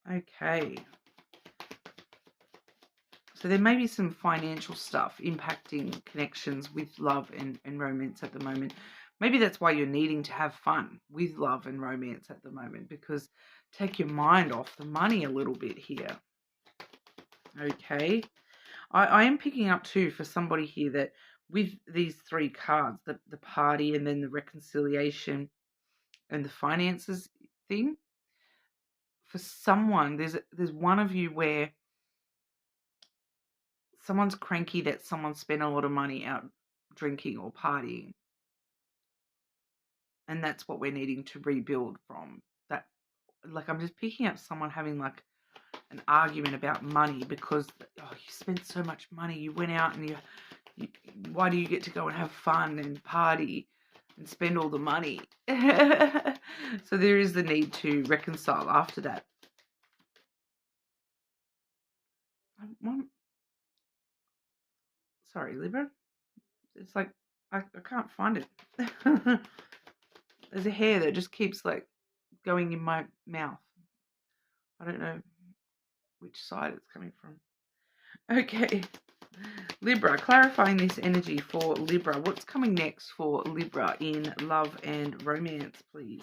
Okay. So there may be some financial stuff impacting connections with love and romance at the moment. Maybe that's why you're needing to have fun with love and romance at the moment, because take your mind off the money a little bit here. Okay. I am picking up too for somebody here that with these three cards, the party and then the reconciliation and the finances thing, for someone, there's one of you where someone's cranky that someone spent a lot of money out drinking or partying. And that's what we're needing to rebuild from. That, like, I'm just picking up someone having like an argument about money because, oh, you spent so much money. You went out and why do you get to go and have fun and party and spend all the money? So there is the need to reconcile after that. Sorry, Libra. It's like I can't find it. There's a hair that just keeps like going in my mouth. I don't know which side it's coming from. Okay. Libra, clarifying this energy for Libra. What's coming next for Libra in love and romance, please?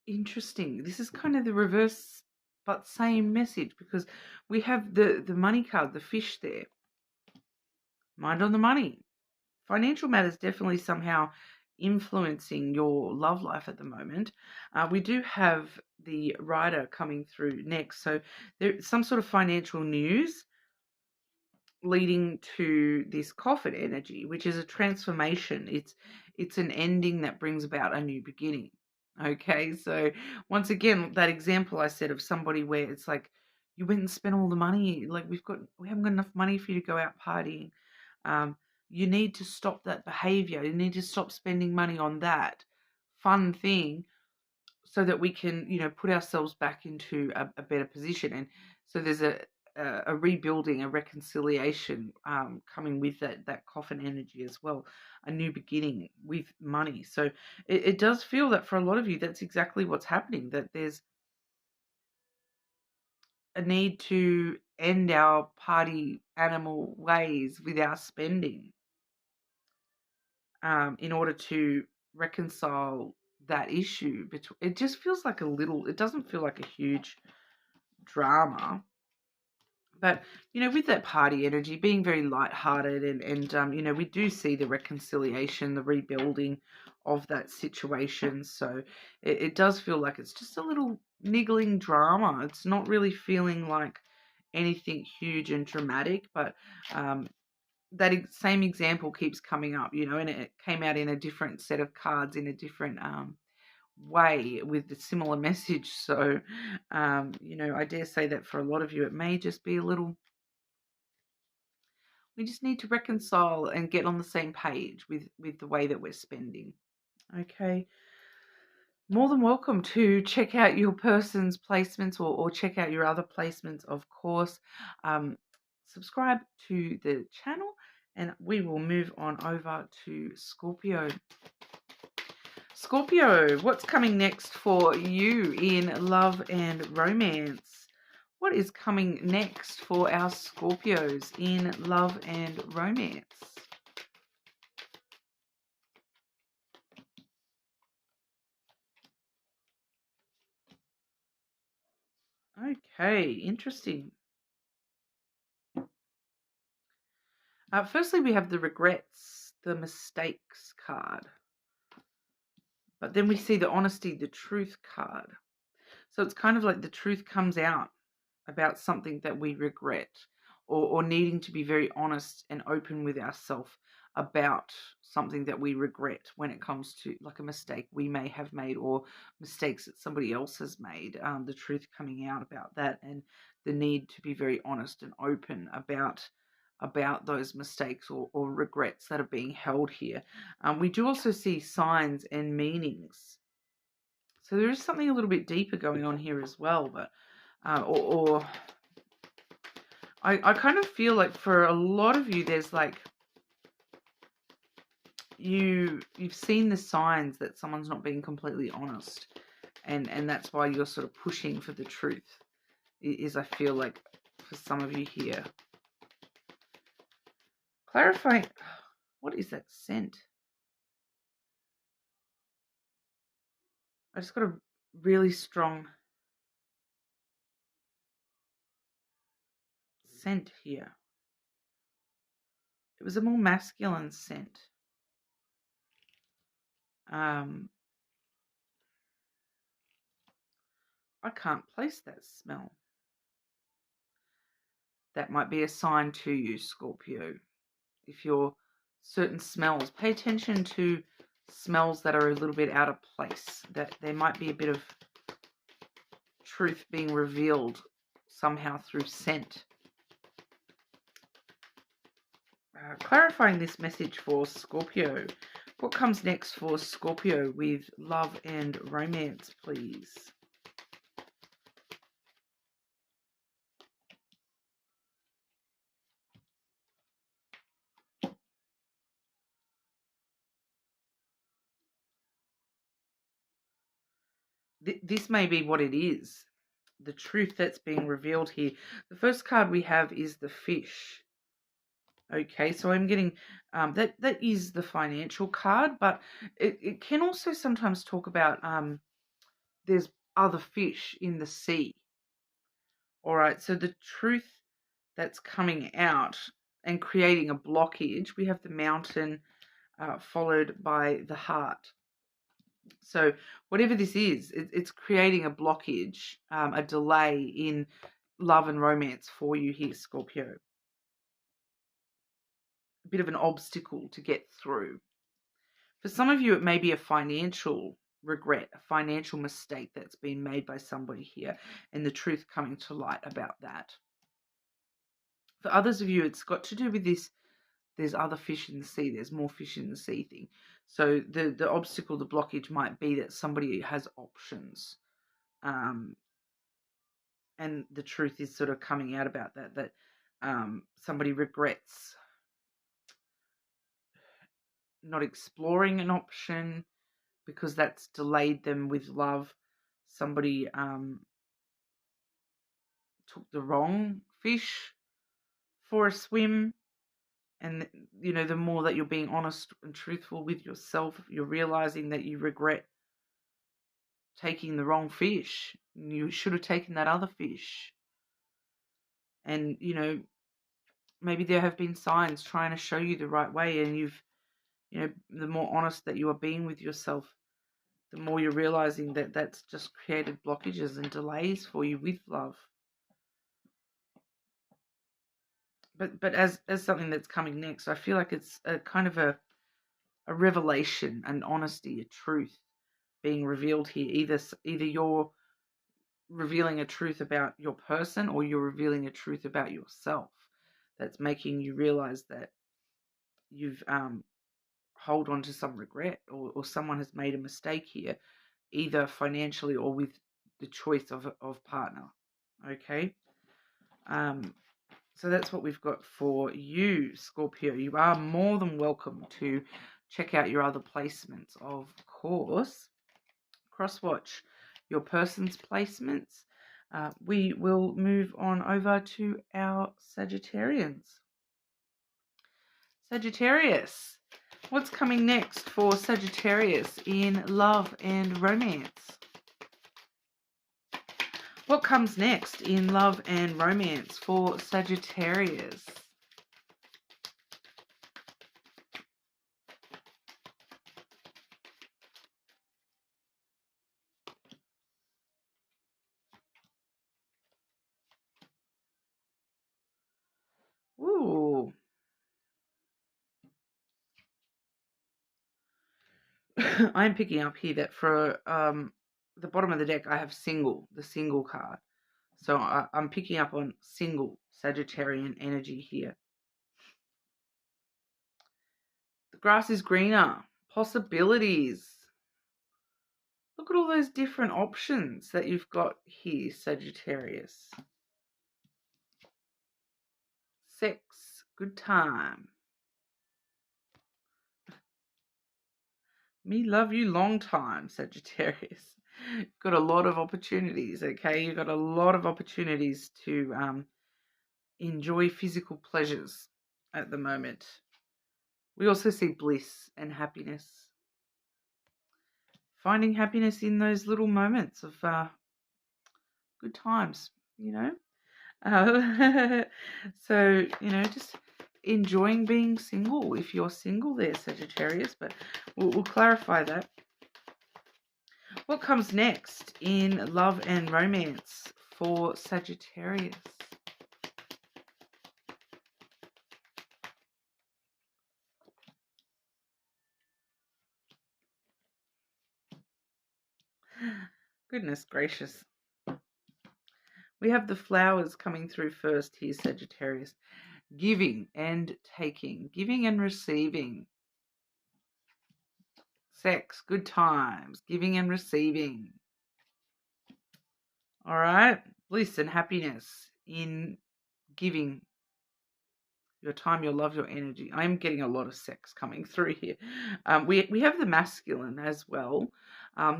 Interesting. This is kind of the reverse but same message, because we have the money card, the fish there. Mind on the money. Financial matters definitely somehow influencing your love life at the moment. We do have the rider coming through next. So there's some sort of financial news leading to this coffin energy, which is a transformation. It's an ending that brings about a new beginning. Okay, so once again, that example I said of somebody where it's like you went and spent all the money, like we haven't got enough money for you to go out partying. You need to stop that behavior. You need to stop spending money on that fun thing so that we can, put ourselves back into a better position. And so there's a rebuilding, a reconciliation coming with that coffin energy as well, a new beginning with money. So it does feel that for a lot of you, that's exactly what's happening, that there's a need to end our party animal ways with our spending in order to reconcile that issue. It just feels like it doesn't feel like a huge drama. But, with that party energy being very lighthearted and we do see the reconciliation, the rebuilding of that situation. So it does feel like it's just a little niggling drama. It's not really feeling like anything huge and dramatic, but that same example keeps coming up, and it came out in a different set of cards in a different way with the similar message. So, I dare say that for a lot of you, it may just be a little, we just need to reconcile and get on the same page with the way that we're spending. Okay. More than welcome to check out your person's placements or check out your other placements, of course. Subscribe to the channel and we will move on over to Scorpio. Scorpio, what's coming next for you in love and romance? What is coming next for our Scorpios in love and romance? Okay, interesting. Firstly, we have the regrets, the mistakes card. But then we see the honesty, the truth card. So it's kind of like the truth comes out about something that we regret, or needing to be very honest and open with ourselves about something that we regret when it comes to like a mistake we may have made or mistakes that somebody else has made. The truth coming out about that and the need to be very honest and open about those mistakes or regrets that are being held here. We do also see signs and meanings. So there is something a little bit deeper going on here as well, but I kind of feel like for a lot of you, there's like you've seen the signs that someone's not being completely honest, and that's why you're sort of pushing for the truth. Is I feel like for some of you here. Clarifying, what is that scent? I just got a really strong scent here. It was a more masculine scent. I can't place that smell. That might be a sign to you, Scorpio. If you're certain smells, pay attention to smells that are a little bit out of place, that there might be a bit of truth being revealed somehow through scent. Clarifying this message for Scorpio. What comes next for Scorpio with love and romance, please? This may be what it is. The truth that's being revealed here. The first card we have is the fish. Okay, so I'm getting that is the financial card, but it can also sometimes talk about there's other fish in the sea. All right, so the truth that's coming out and creating a blockage, we have the mountain followed by the heart. So whatever this is, it's creating a blockage, a delay in love and romance for you here, Scorpio. A bit of an obstacle to get through. For some of you, it may be a financial regret, a financial mistake that's been made by somebody here, and the truth coming to light about that. For others of you, it's got to do with this, there's other fish in the sea, there's more fish in the sea thing. So the obstacle, the blockage might be that somebody has options. And the truth is sort of coming out about that somebody regrets not exploring an option because that's delayed them with love. Somebody took the wrong fish for a swim, and the more that you're being honest and truthful with yourself, you're realizing that you regret taking the wrong fish. You should have taken that other fish. And maybe there have been signs trying to show you the right way, and you've you know, the more honest that you are being with yourself, the more you're realizing that that's just created blockages and delays for you with love. But as something that's coming next, I feel like it's a kind of a revelation, an honesty, a truth being revealed here. Either you're revealing a truth about your person, or you're revealing a truth about yourself that's making you realize that you've hold on to some regret, or someone has made a mistake here, either financially or with the choice of partner. Okay. So that's what we've got for you, Scorpio. You are more than welcome to check out your other placements, of course. Crosswatch your person's placements. We will move on over to our Sagittarians. Sagittarius, what's coming next for Sagittarius in love and romance? What comes next in love and romance for Sagittarius? Ooh. I'm picking up here that for the bottom of the deck, I have the single card. So I'm picking up on single Sagittarian energy here. The grass is greener. Possibilities. Look at all those different options that you've got here, Sagittarius. Sex, good time. Me love you long time, Sagittarius. You've got a lot of opportunities, okay? You've got a lot of opportunities to enjoy physical pleasures at the moment. We also see bliss and happiness. Finding happiness in those little moments of good times, you know? So, you know, just enjoying being single if you're single there, Sagittarius, but we'll clarify that. What comes next in love and romance for Sagittarius? Goodness gracious. We have the flowers coming through first here, Sagittarius. Giving and taking, giving and receiving. Sex, good times, giving and receiving. All right, bliss and happiness in giving your time, your love, your energy. I'm getting a lot of sex coming through here. We have the masculine as well.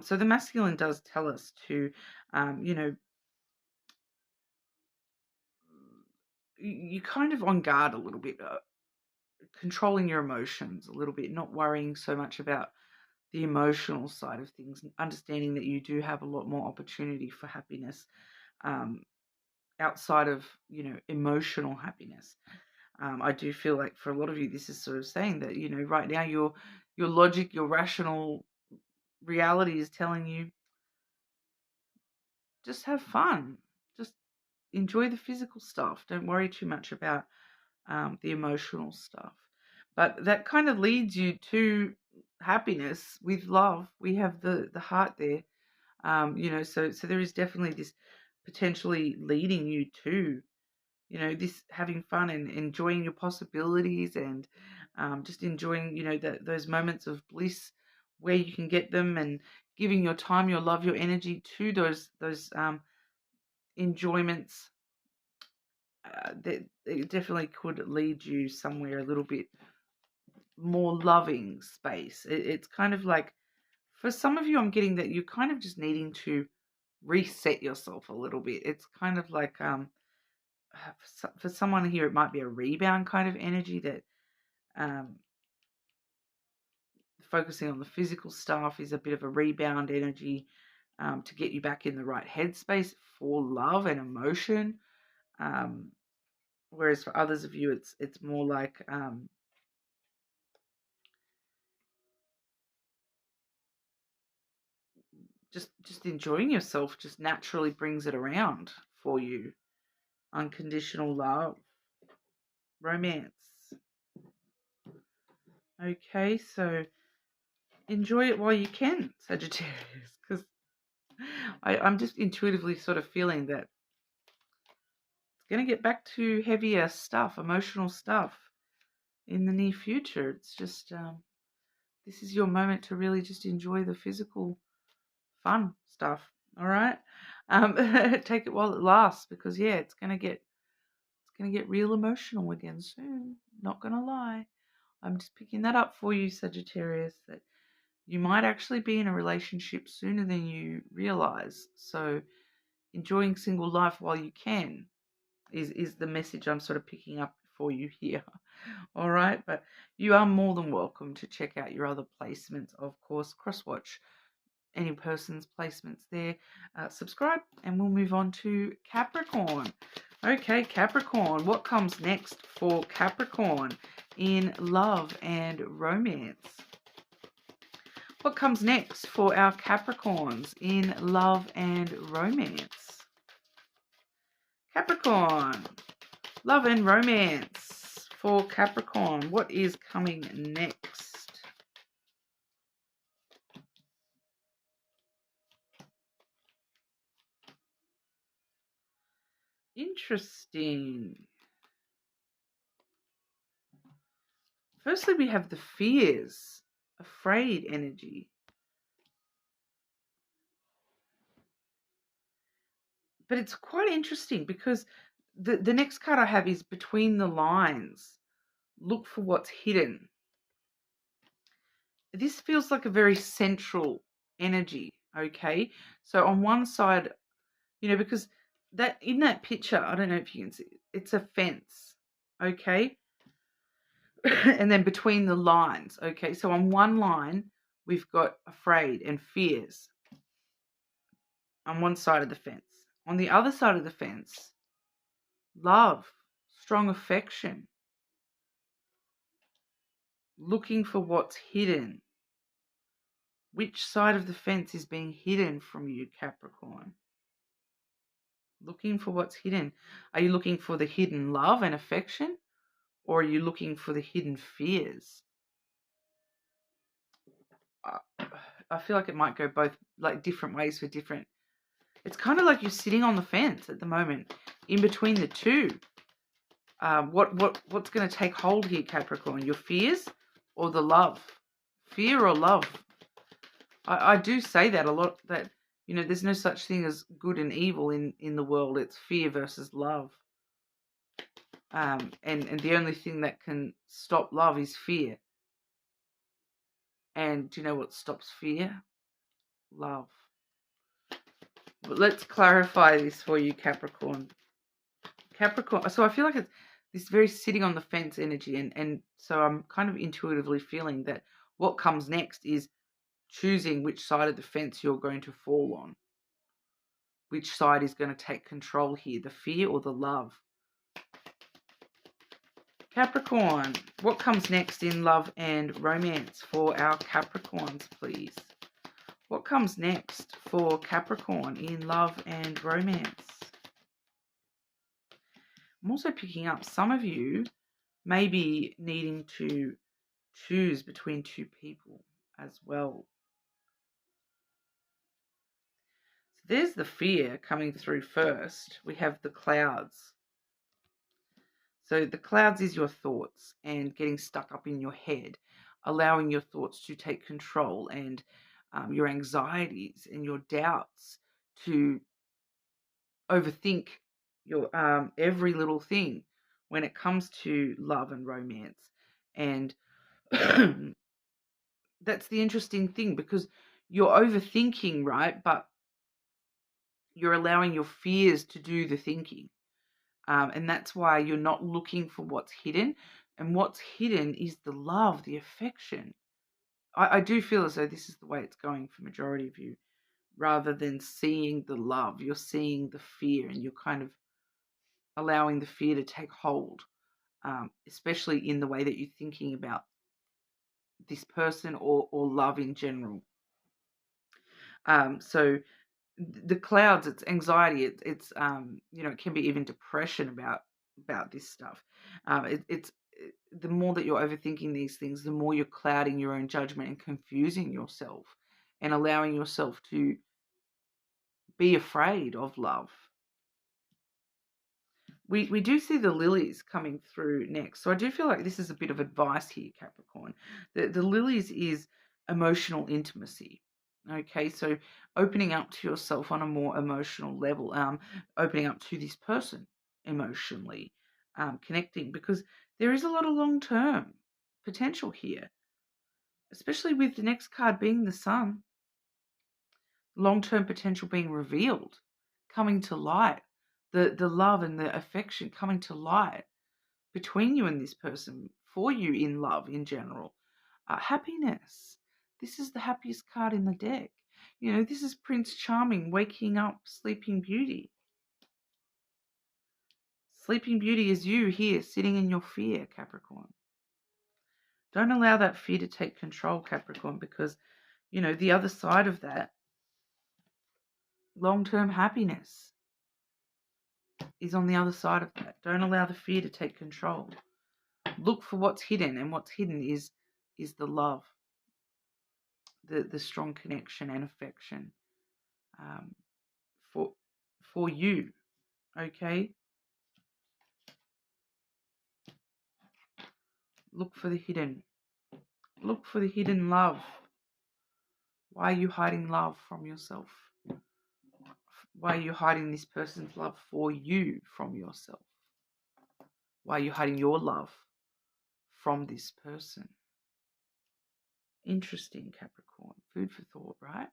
So the masculine does tell us to, you know, you're kind of on guard a little bit, controlling your emotions a little bit, not worrying so much about the emotional side of things, understanding that you do have a lot more opportunity for happiness outside of, you know, emotional happiness. I do feel like for a lot of you, this is sort of saying that, you know, right now your logic, your rational reality is telling you just have fun, just enjoy the physical stuff. Don't worry too much about the emotional stuff. But that kind of leads you to happiness with love. We have the heart there, you know. So there is definitely this potentially leading you to, you know, this having fun and enjoying your possibilities, and just enjoying, you know, those moments of bliss where you can get them, and giving your time, your love, your energy to those enjoyments. That it definitely could lead you somewhere a little bit more loving space. It's kind of like, for some of you, I'm getting that you're kind of just needing to reset yourself a little bit. It's kind of like for someone here, it might be a rebound kind of energy, that focusing on the physical stuff is a bit of a rebound energy, to get you back in the right headspace for love and emotion. Whereas for others of you, it's more like just enjoying yourself just naturally brings it around for you. Unconditional love, romance. Okay, so enjoy it while you can, Sagittarius, because I'm just intuitively sort of feeling that it's going to get back to heavier stuff, emotional stuff in the near future. It's just, this is your moment to really just enjoy the physical fun stuff. All right. Take it while it lasts, because yeah, it's going to get real emotional again soon. Not going to lie. I'm just picking that up for you, Sagittarius, that you might actually be in a relationship sooner than you realize. So enjoying single life while you can is the message I'm sort of picking up for you here. All right, but you are more than welcome to check out your other placements, of course. Crosswatch any person's placements there. Subscribe, and we'll move on to Capricorn. Okay, Capricorn, what comes next for Capricorn in love and romance? What comes next for our Capricorns in love and romance? Capricorn, love and romance for Capricorn. What is coming next? Interesting. Firstly, we have the fears, afraid energy. But it's quite interesting because the next card I have is between the lines. Look for what's hidden. This feels like a very central energy, okay? So on one side, because that in that picture, I don't know if you can see, it's a fence, okay? And then between the lines, okay? So on one line, we've got afraid and fears on one side of the fence. On the other side of the fence, love, strong affection, looking for what's hidden. Which side of the fence is being hidden from you, Capricorn? Looking for what's hidden. Are you looking for the hidden love and affection? Or are you looking for the hidden fears? I feel like it might go both, like different ways for different. It's kind of like you're sitting on the fence at the moment, in between the two. What's going to take hold here, Capricorn? Your fears or the love? Fear or love? I do say that a lot, that, there's no such thing as good and evil in the world. It's fear versus love. And the only thing that can stop love is fear. And do you know what stops fear? Love. But let's clarify this for you, Capricorn. Capricorn, so I feel like it's this very sitting on the fence energy. And so I'm kind of intuitively feeling that what comes next is choosing which side of the fence you're going to fall on. Which side is going to take control here, the fear or the love? Capricorn, what comes next in love and romance for our Capricorns, please? What comes next for Capricorn in love and romance? I'm also picking up some of you may be needing to choose between two people as well. So there's the fear coming through first. We have the clouds. So the clouds is your thoughts and getting stuck up in your head, allowing your thoughts to take control, and your anxieties and your doubts to overthink your every little thing when it comes to love and romance. And that's the interesting thing, because you're overthinking, right? But you're allowing your fears to do the thinking. And that's why you're not looking for what's hidden. And what's hidden is the love, the affection. I do feel as though this is the way it's going for majority of you. Rather than seeing the love, you're seeing the fear, and you're kind of allowing the fear to take hold, especially in the way that you're thinking about this person or love in general. So the clouds, it's anxiety, it's it can be even depression about this stuff. The more that you're overthinking these things, the more you're clouding your own judgment and confusing yourself and allowing yourself to be afraid of love. We do see the lilies coming through next. So I do feel like this is a bit of advice here, Capricorn. The lilies is emotional intimacy. Okay, so opening up to yourself on a more emotional level, opening up to this person emotionally, connecting, because there is a lot of long-term potential here, especially with the next card being the Sun. Long-term potential being revealed, coming to light, the love and the affection coming to light between you and this person, for you in love in general. Happiness. This is the happiest card in the deck. This is Prince Charming waking up Sleeping Beauty. Sleeping Beauty is you here sitting in your fear, Capricorn. Don't allow that fear to take control, Capricorn, because, the other side of that, long-term happiness, is on the other side of that. Don't allow the fear to take control. Look for what's hidden, and what's hidden is the love, the strong connection and affection for you. Okay? Look for the hidden. Look for the hidden love. Why are you hiding love from yourself? Why are you hiding this person's love for you from yourself? Why are you hiding your love from this person? Interesting, Capricorn. Food for thought, right?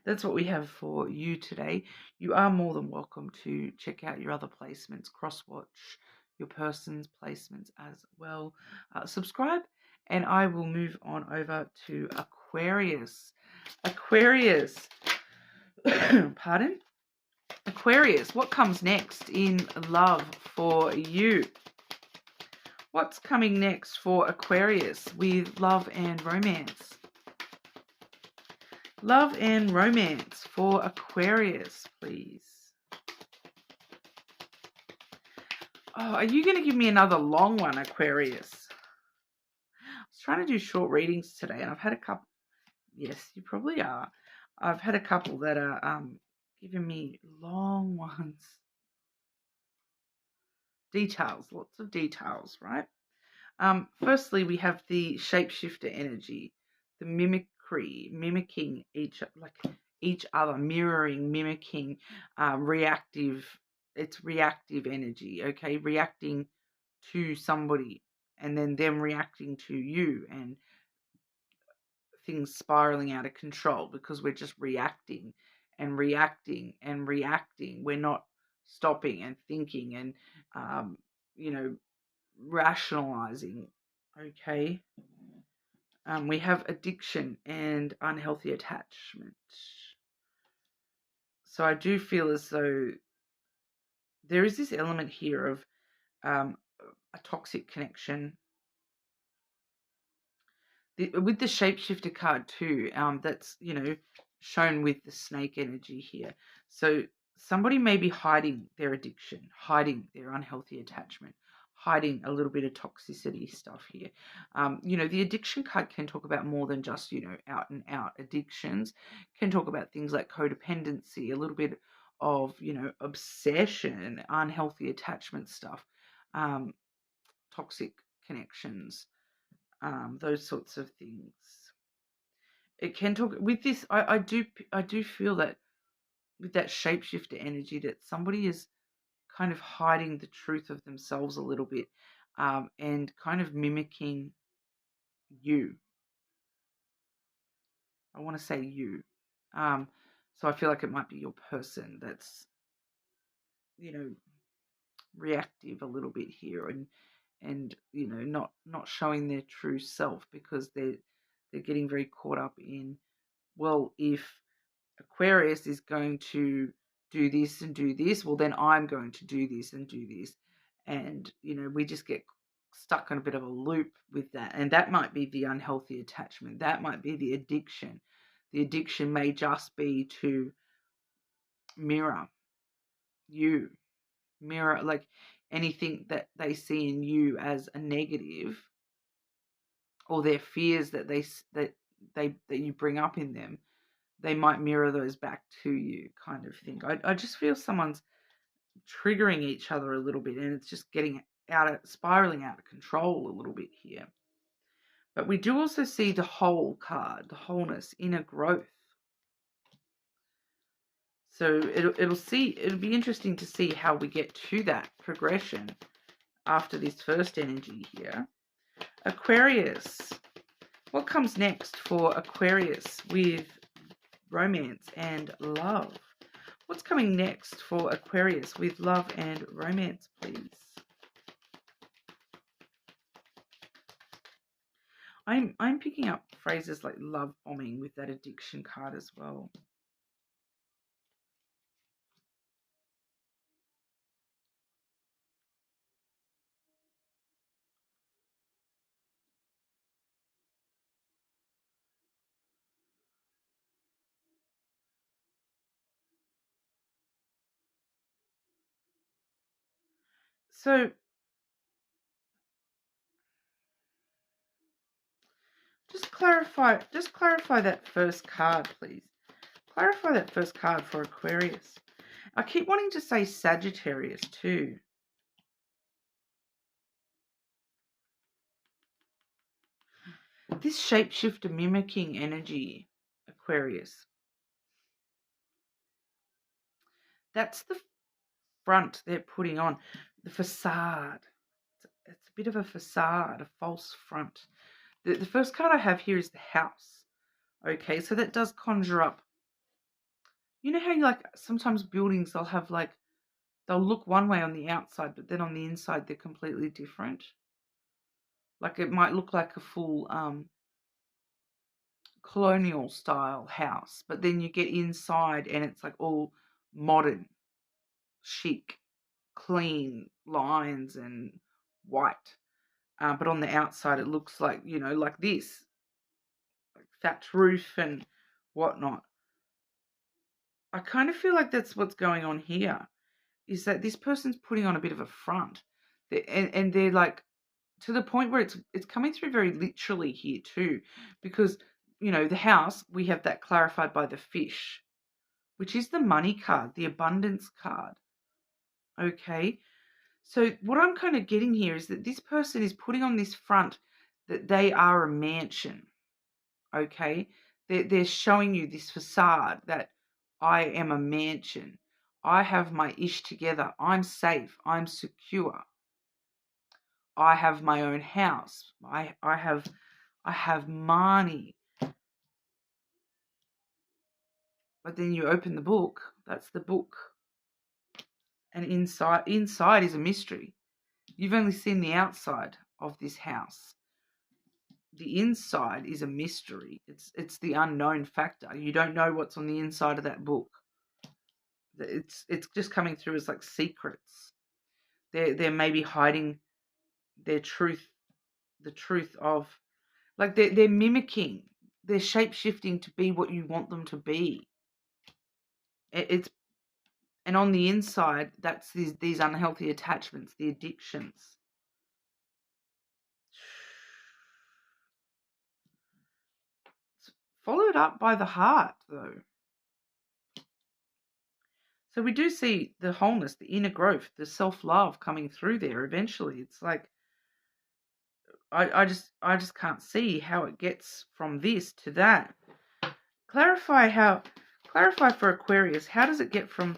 That's what we have for you today. You are more than welcome to check out your other placements, cross-watch your person's placements as well. Subscribe, and I will move on over to Aquarius. Aquarius, pardon? Aquarius, what comes next in love for you? What's coming next for Aquarius with love and romance? Love and romance for Aquarius, please. Oh, are you going to give me another long one, Aquarius? I was trying to do short readings today, and I've had a couple. Yes, you probably are. I've had a couple that are giving me long ones. Details, lots of details, right? Firstly, we have the shapeshifter energy, the mimicry, mimicking each other, mirroring, mimicking, reactive. It's reactive energy, okay? Reacting to somebody and then them reacting to you, and things spiraling out of control because we're just reacting and reacting and reacting. We're not stopping and thinking and, rationalizing, okay? We have addiction and unhealthy attachment. So I do feel as though there is this element here of a toxic connection. With the shapeshifter card too, that's, shown with the snake energy here. So somebody may be hiding their addiction, hiding their unhealthy attachment, hiding a little bit of toxicity stuff here. The addiction card can talk about more than just, out and out addictions. Can talk about things like codependency, a little bit of, obsession, unhealthy attachment stuff, toxic connections, those sorts of things. It can talk with this. I do feel that with that shapeshifter energy, that somebody is kind of hiding the truth of themselves a little bit, and kind of mimicking you. I want to say you. So I feel like it might be your person that's, reactive a little bit here, and not showing their true self because they're getting very caught up in, well, if Aquarius is going to do this and do this, well, then I'm going to do this and do this. And, we just get stuck in a bit of a loop with that. And that might be the unhealthy attachment. That might be the addiction, The addiction may just be to mirror you, mirror like anything that they see in you as a negative, or their fears that you bring up in them. They might mirror those back to you, kind of thing. I just feel someone's triggering each other a little bit, and it's just spiraling out of control a little bit here. But we do also see the whole card, the wholeness, inner growth. So it'll be interesting to see how we get to that progression after this first energy here. Aquarius. What comes next for Aquarius with romance and love? What's coming next for Aquarius with love and romance, please? I'm picking up phrases like love bombing with that addiction card as well. So just clarify that first card, please. Clarify that first card for Aquarius. I keep wanting to say Sagittarius too. This shapeshifter mimicking energy, Aquarius. That's the front they're putting on, the facade. It's a bit of a facade, a false front. The first card I have here is the house. Okay, so that does conjure up. You know how you like sometimes buildings they'll look one way on the outside, but then on the inside they're completely different. Like it might look like a full colonial style house, but then you get inside and it's like all modern, chic, clean lines and white. But on the outside it looks like, like this, like thatch roof and whatnot. I kind of feel like that's what's going on here, is that this person's putting on a bit of a front. And they're like, to the point where it's coming through very literally here too, because, the house, we have that clarified by the fish, which is the money card, the abundance card. Okay. So what I'm kind of getting here is that this person is putting on this front that they are a mansion. Okay. They're showing you this facade that I am a mansion. I have my ish together. I'm safe. I'm secure. I have my own house. I have money. But then you open the book. That's the book. And inside is a mystery. You've only seen the outside of this house. The inside is a mystery. It's the unknown factor. You don't know what's on the inside of that book. It's just coming through as like secrets. They're maybe hiding their truth, the truth of, like they're mimicking, they're shape-shifting to be what you want them to be. And on the inside, that's these unhealthy attachments, the addictions. It's followed up by the heart, though. So we do see the wholeness, the inner growth, the self-love coming through there eventually. It's like, I just can't see how it gets from this to that. Clarify for Aquarius, how does it get from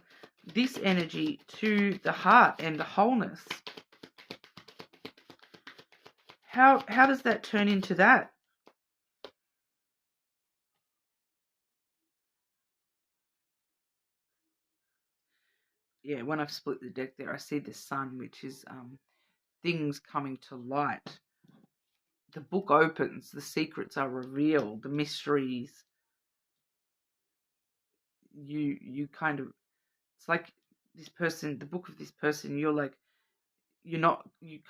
this energy to the heart and the wholeness? How does that turn into that? Yeah, when I've split the deck there, I see the sun, which is things coming to light. The book opens, the secrets are revealed, the mysteries. You kind of, it's like this person, the book of this person, you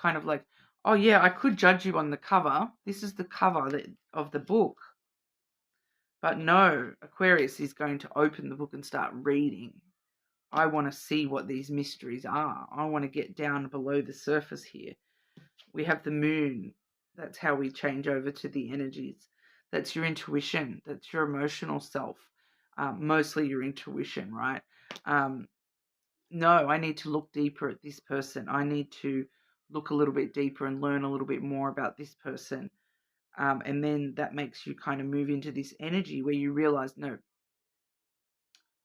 kind of like, oh yeah, I could judge you on the cover. This is the cover of the book. But no, Aquarius is going to open the book and start reading. I want to see what these mysteries are. I want to get down below the surface here. We have the moon. That's how we change over to the energies. That's your intuition. That's your emotional self. Mostly your intuition, right? No, I need to look deeper at this person. I need to look a little bit deeper and learn a little bit more about this person. And then that makes you kind of move into this energy where you realize, no,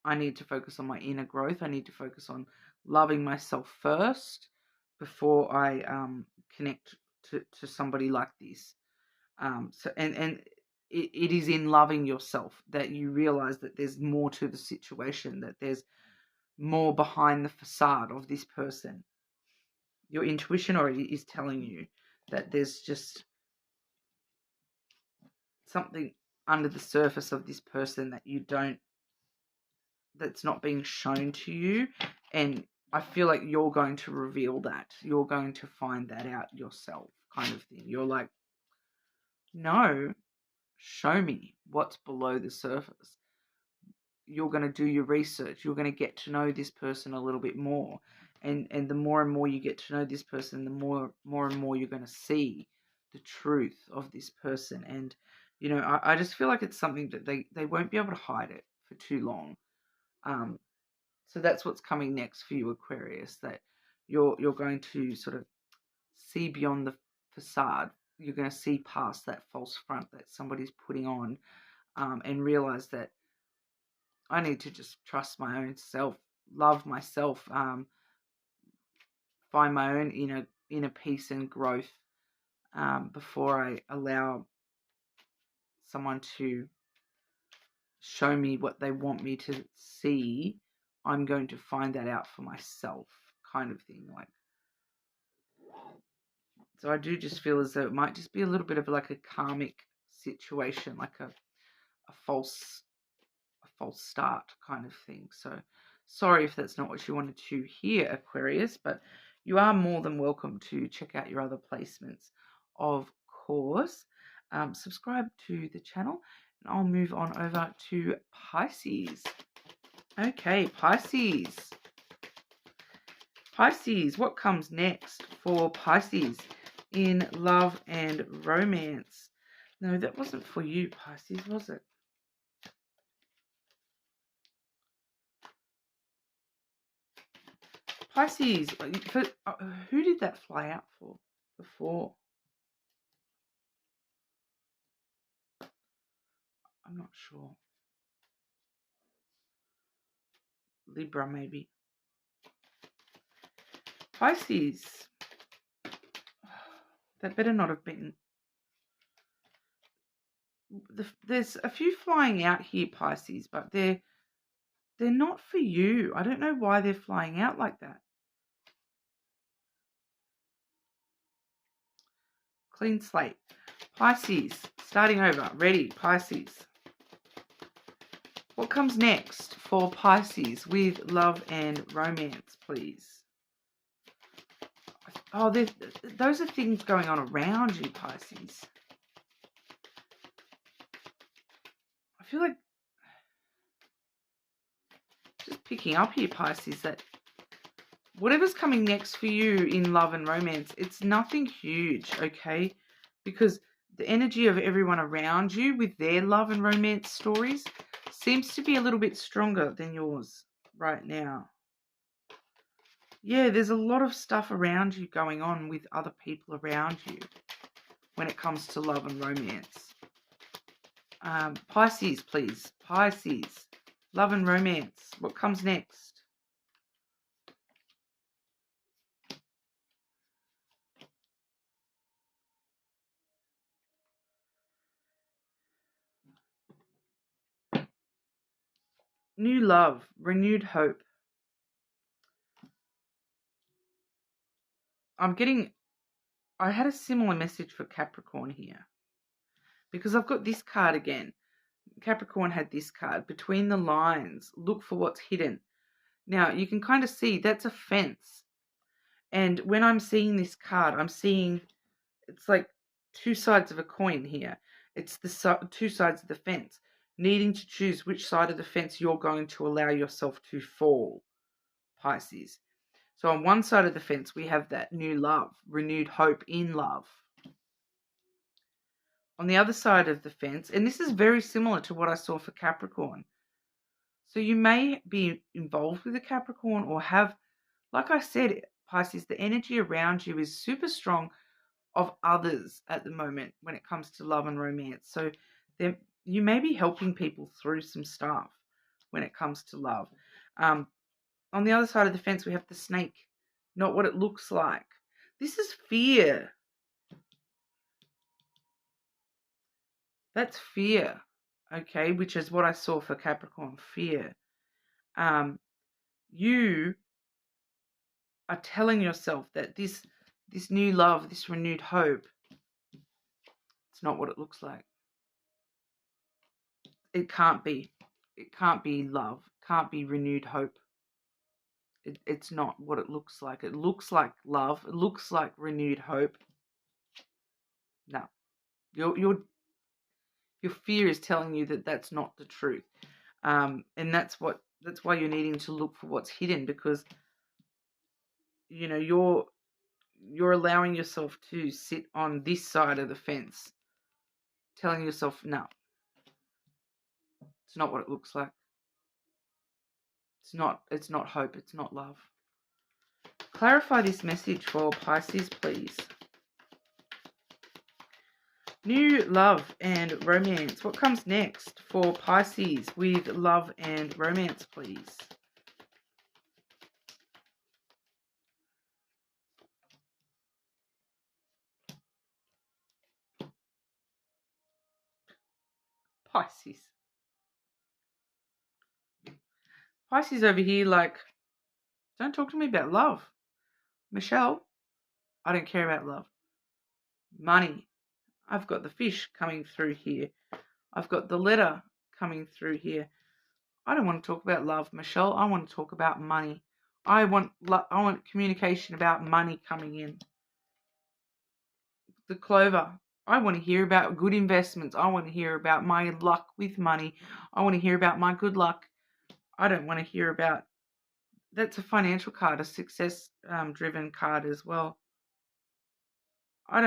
I need to focus on my inner growth. I need to focus on loving myself first before I connect to somebody like this. It is in loving yourself that you realize that there's more to the situation, that there's more behind the facade of this person. Your intuition already is telling you that there's just something under the surface of this person that's not being shown to you. And I feel like you're going to reveal that. You're going to find that out yourself, kind of thing. You're like, no, show me what's below the surface. You're going to do your research. You're going to get to know this person a little bit more. And the more and more you get to know this person, the more and more you're going to see the truth of this person. And, you know, I just feel like it's something that they won't be able to hide it for too long. So that's what's coming next for you, Aquarius, that you're going to sort of see beyond the facade. You're going to see past that false front that somebody's putting on, and realize that I need to just trust my own self, love myself, find my own inner peace and growth, before I allow someone to show me what they want me to see. I'm going to find that out for myself, kind of thing. Like, so I do just feel as though it might just be a little bit of like a karmic situation, like a false start kind of thing. So sorry if that's not what you wanted to hear, Aquarius, but you are more than welcome to check out your other placements, of course. Subscribe to the channel, and I'll move on over to Pisces. Okay, Pisces. Pisces, what comes next for Pisces in love and romance? No, that wasn't for you, Pisces, was it? Pisces, who did that fly out for before? I'm not sure. Libra, maybe. Pisces. That better not have been. There's a few flying out here, Pisces, but they're not for you. I don't know why they're flying out like that. Clean slate. Pisces, starting over. Ready, Pisces. What comes next for Pisces with love and romance, please? Oh, those are things going on around you, Pisces. I feel like, just picking up here, Pisces, that whatever's coming next for you in love and romance, it's nothing huge, okay? Because the energy of everyone around you with their love and romance stories seems to be a little bit stronger than yours right now. Yeah, there's a lot of stuff around you going on with other people around you when it comes to love and romance. Pisces, please. Pisces. Love and romance. What comes next? New love. Renewed hope. I had a similar message for Capricorn here, because I've got this card again. Capricorn had this card. Between the lines. Look for what's hidden. Now, you can kind of see that's a fence. And when I'm seeing this card, I'm seeing it's like two sides of a coin here. It's the two sides of the fence. needing to choose which side of the fence you're going to allow yourself to fall, Pisces. So on one side of the fence, we have that new love, renewed hope in love. On the other side of the fence, and this is very similar to what I saw for Capricorn. So you may be involved with a Capricorn or have, like I said, Pisces, the energy around you is super strong of others at the moment when it comes to love and romance. So you may be helping people through some stuff when it comes to love. On the other side of the fence, we have the snake, not what it looks like. This is fear. That's fear, okay, which is what I saw for Capricorn, fear. You are telling yourself that this new love, this renewed hope, it's not what it looks like. It can't be. It can't be love. Can't be renewed hope. It's not what it looks like. It looks like love. It looks like renewed hope. No. Your fear is telling you that that's not the truth. And that's why you're needing to look for what's hidden, because you know you're allowing yourself to sit on this side of the fence, telling yourself, no, it's not what it looks like. It's not hope, it's not love. Clarify this message for Pisces, please. New love and romance. What comes next for Pisces with love and romance, please? Pisces. Pisces over here, like, don't talk to me about love. Michelle, I don't care about love. Money. I've got the fish coming through here. I've got the letter coming through here. I don't want to talk about love, Michelle. I want to talk about money. I want communication about money coming in. The clover. I want to hear about good investments. I want to hear about my luck with money. I want to hear about my good luck. I don't want to hear about... That's a financial card, a success driven card as well. I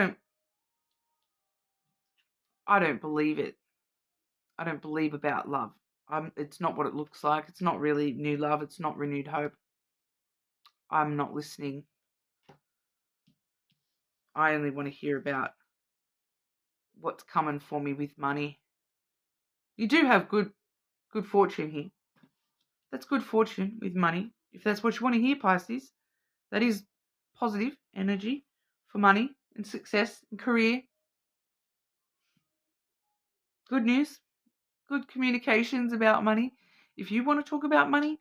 don't believe it. I don't believe about love. It's not what it looks like. It's not really new love. It's not renewed hope. I'm not listening. I only want to hear about what's coming for me with money. You do have good fortune here. That's good fortune with money. If that's what you want to hear, Pisces, that is positive energy for money and success and career. Good news, good communications about money. If you want to talk about money,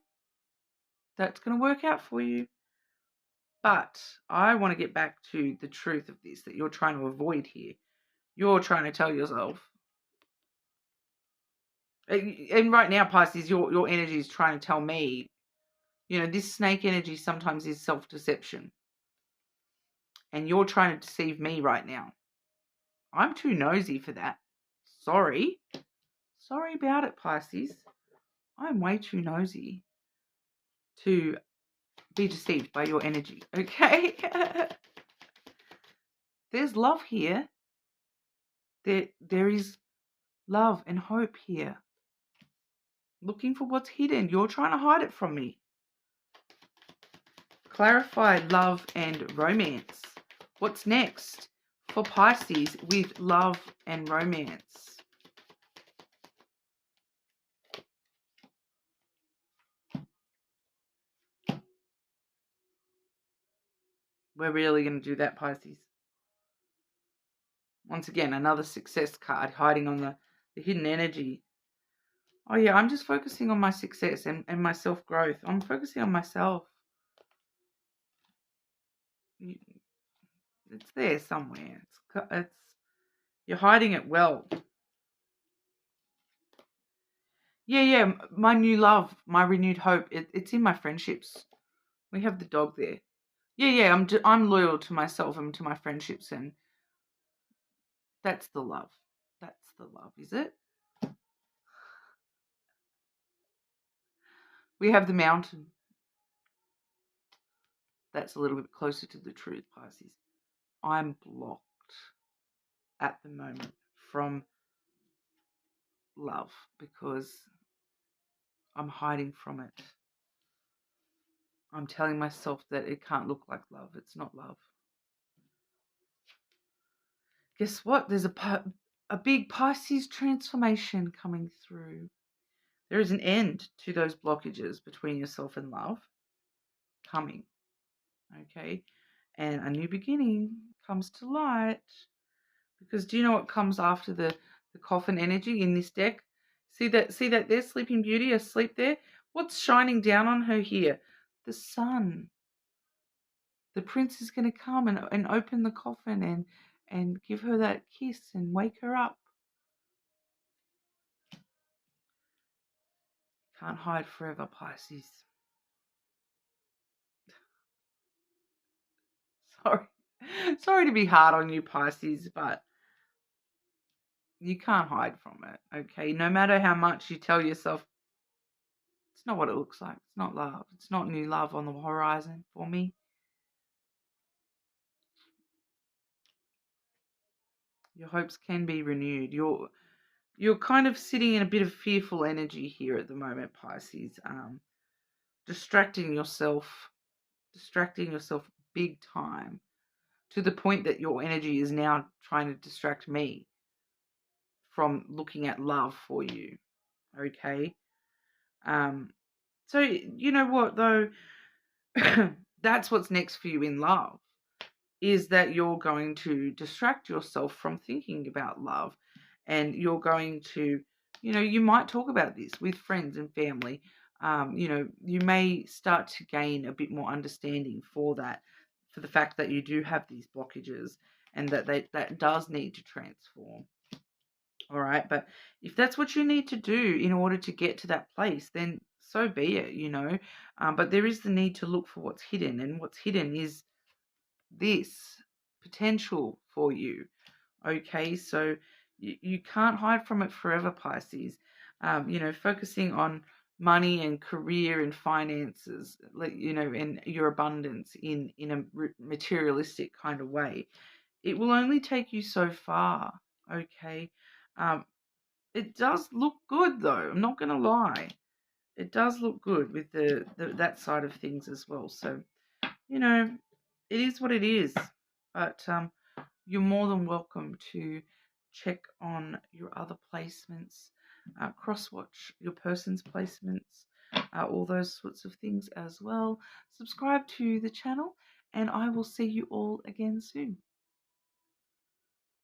that's going to work out for you. But I want to get back to the truth of this that you're trying to avoid here. You're trying to tell yourself. And right now, Pisces, your energy is trying to tell me, this snake energy sometimes is self-deception. And you're trying to deceive me right now. I'm too nosy for that. Sorry. Sorry about it, Pisces. I'm way too nosy to be deceived by your energy, okay? There's love here. There is love and hope here. Looking for what's hidden. You're trying to hide it from me. Clarify love and romance. What's next for Pisces with love and romance? We're really going to do that, Pisces. Once again, another success card hiding on the hidden energy. Oh yeah, I'm just focusing on my success and my self-growth. I'm focusing on myself. It's there somewhere. It's you're hiding it well. Yeah, my new love, my renewed hope, it's in my friendships. We have the dog there. Yeah, I'm loyal to myself and to my friendships, and that's the love. That's the love, is it? We have the Mountain. That's a little bit closer to the truth, Pisces. I'm blocked at the moment from love because I'm hiding from it. I'm telling myself that it can't look like love. It's not love. Guess what? There's a big Pisces transformation coming through. There is an end to those blockages between yourself and love coming. Okay? And a new beginning comes to light. Because do you know what comes after the coffin energy in this deck? See that there's Sleeping Beauty asleep there? What's shining down on her here? The sun. The prince is going to come and open the coffin and give her that kiss and wake her up. Can't hide forever, Pisces. Sorry to be hard on you, Pisces, but you can't hide from it, okay? No matter how much you tell yourself, it's not what it looks like. It's not love. It's not new love on the horizon for me. Your hopes can be renewed. You're kind of sitting in a bit of fearful energy here at the moment, Pisces. Distracting yourself big time, to the point that your energy is now trying to distract me from looking at love for you. Okay? So you know what though? That's what's next for you in love, is that you're going to distract yourself from thinking about love, and you're going to, you might talk about this with friends and family. You may start to gain a bit more understanding for the fact that you do have these blockages, and that does need to transform. All right, but if that's what you need to do in order to get to that place, then so be it. But there is the need to look for what's hidden, and what's hidden is this potential for you. Okay, so you can't hide from it forever, Pisces. Focusing on money and career and finances, and your abundance in a materialistic kind of way, it will only take you so far. Okay, it does look good though. I'm not going to lie. It does look good with that side of things as well. So, it is what it is. But you're more than welcome to check on your other placements, cross-watch your person's placements, all those sorts of things as well. Subscribe to the channel, and I will see you all again soon.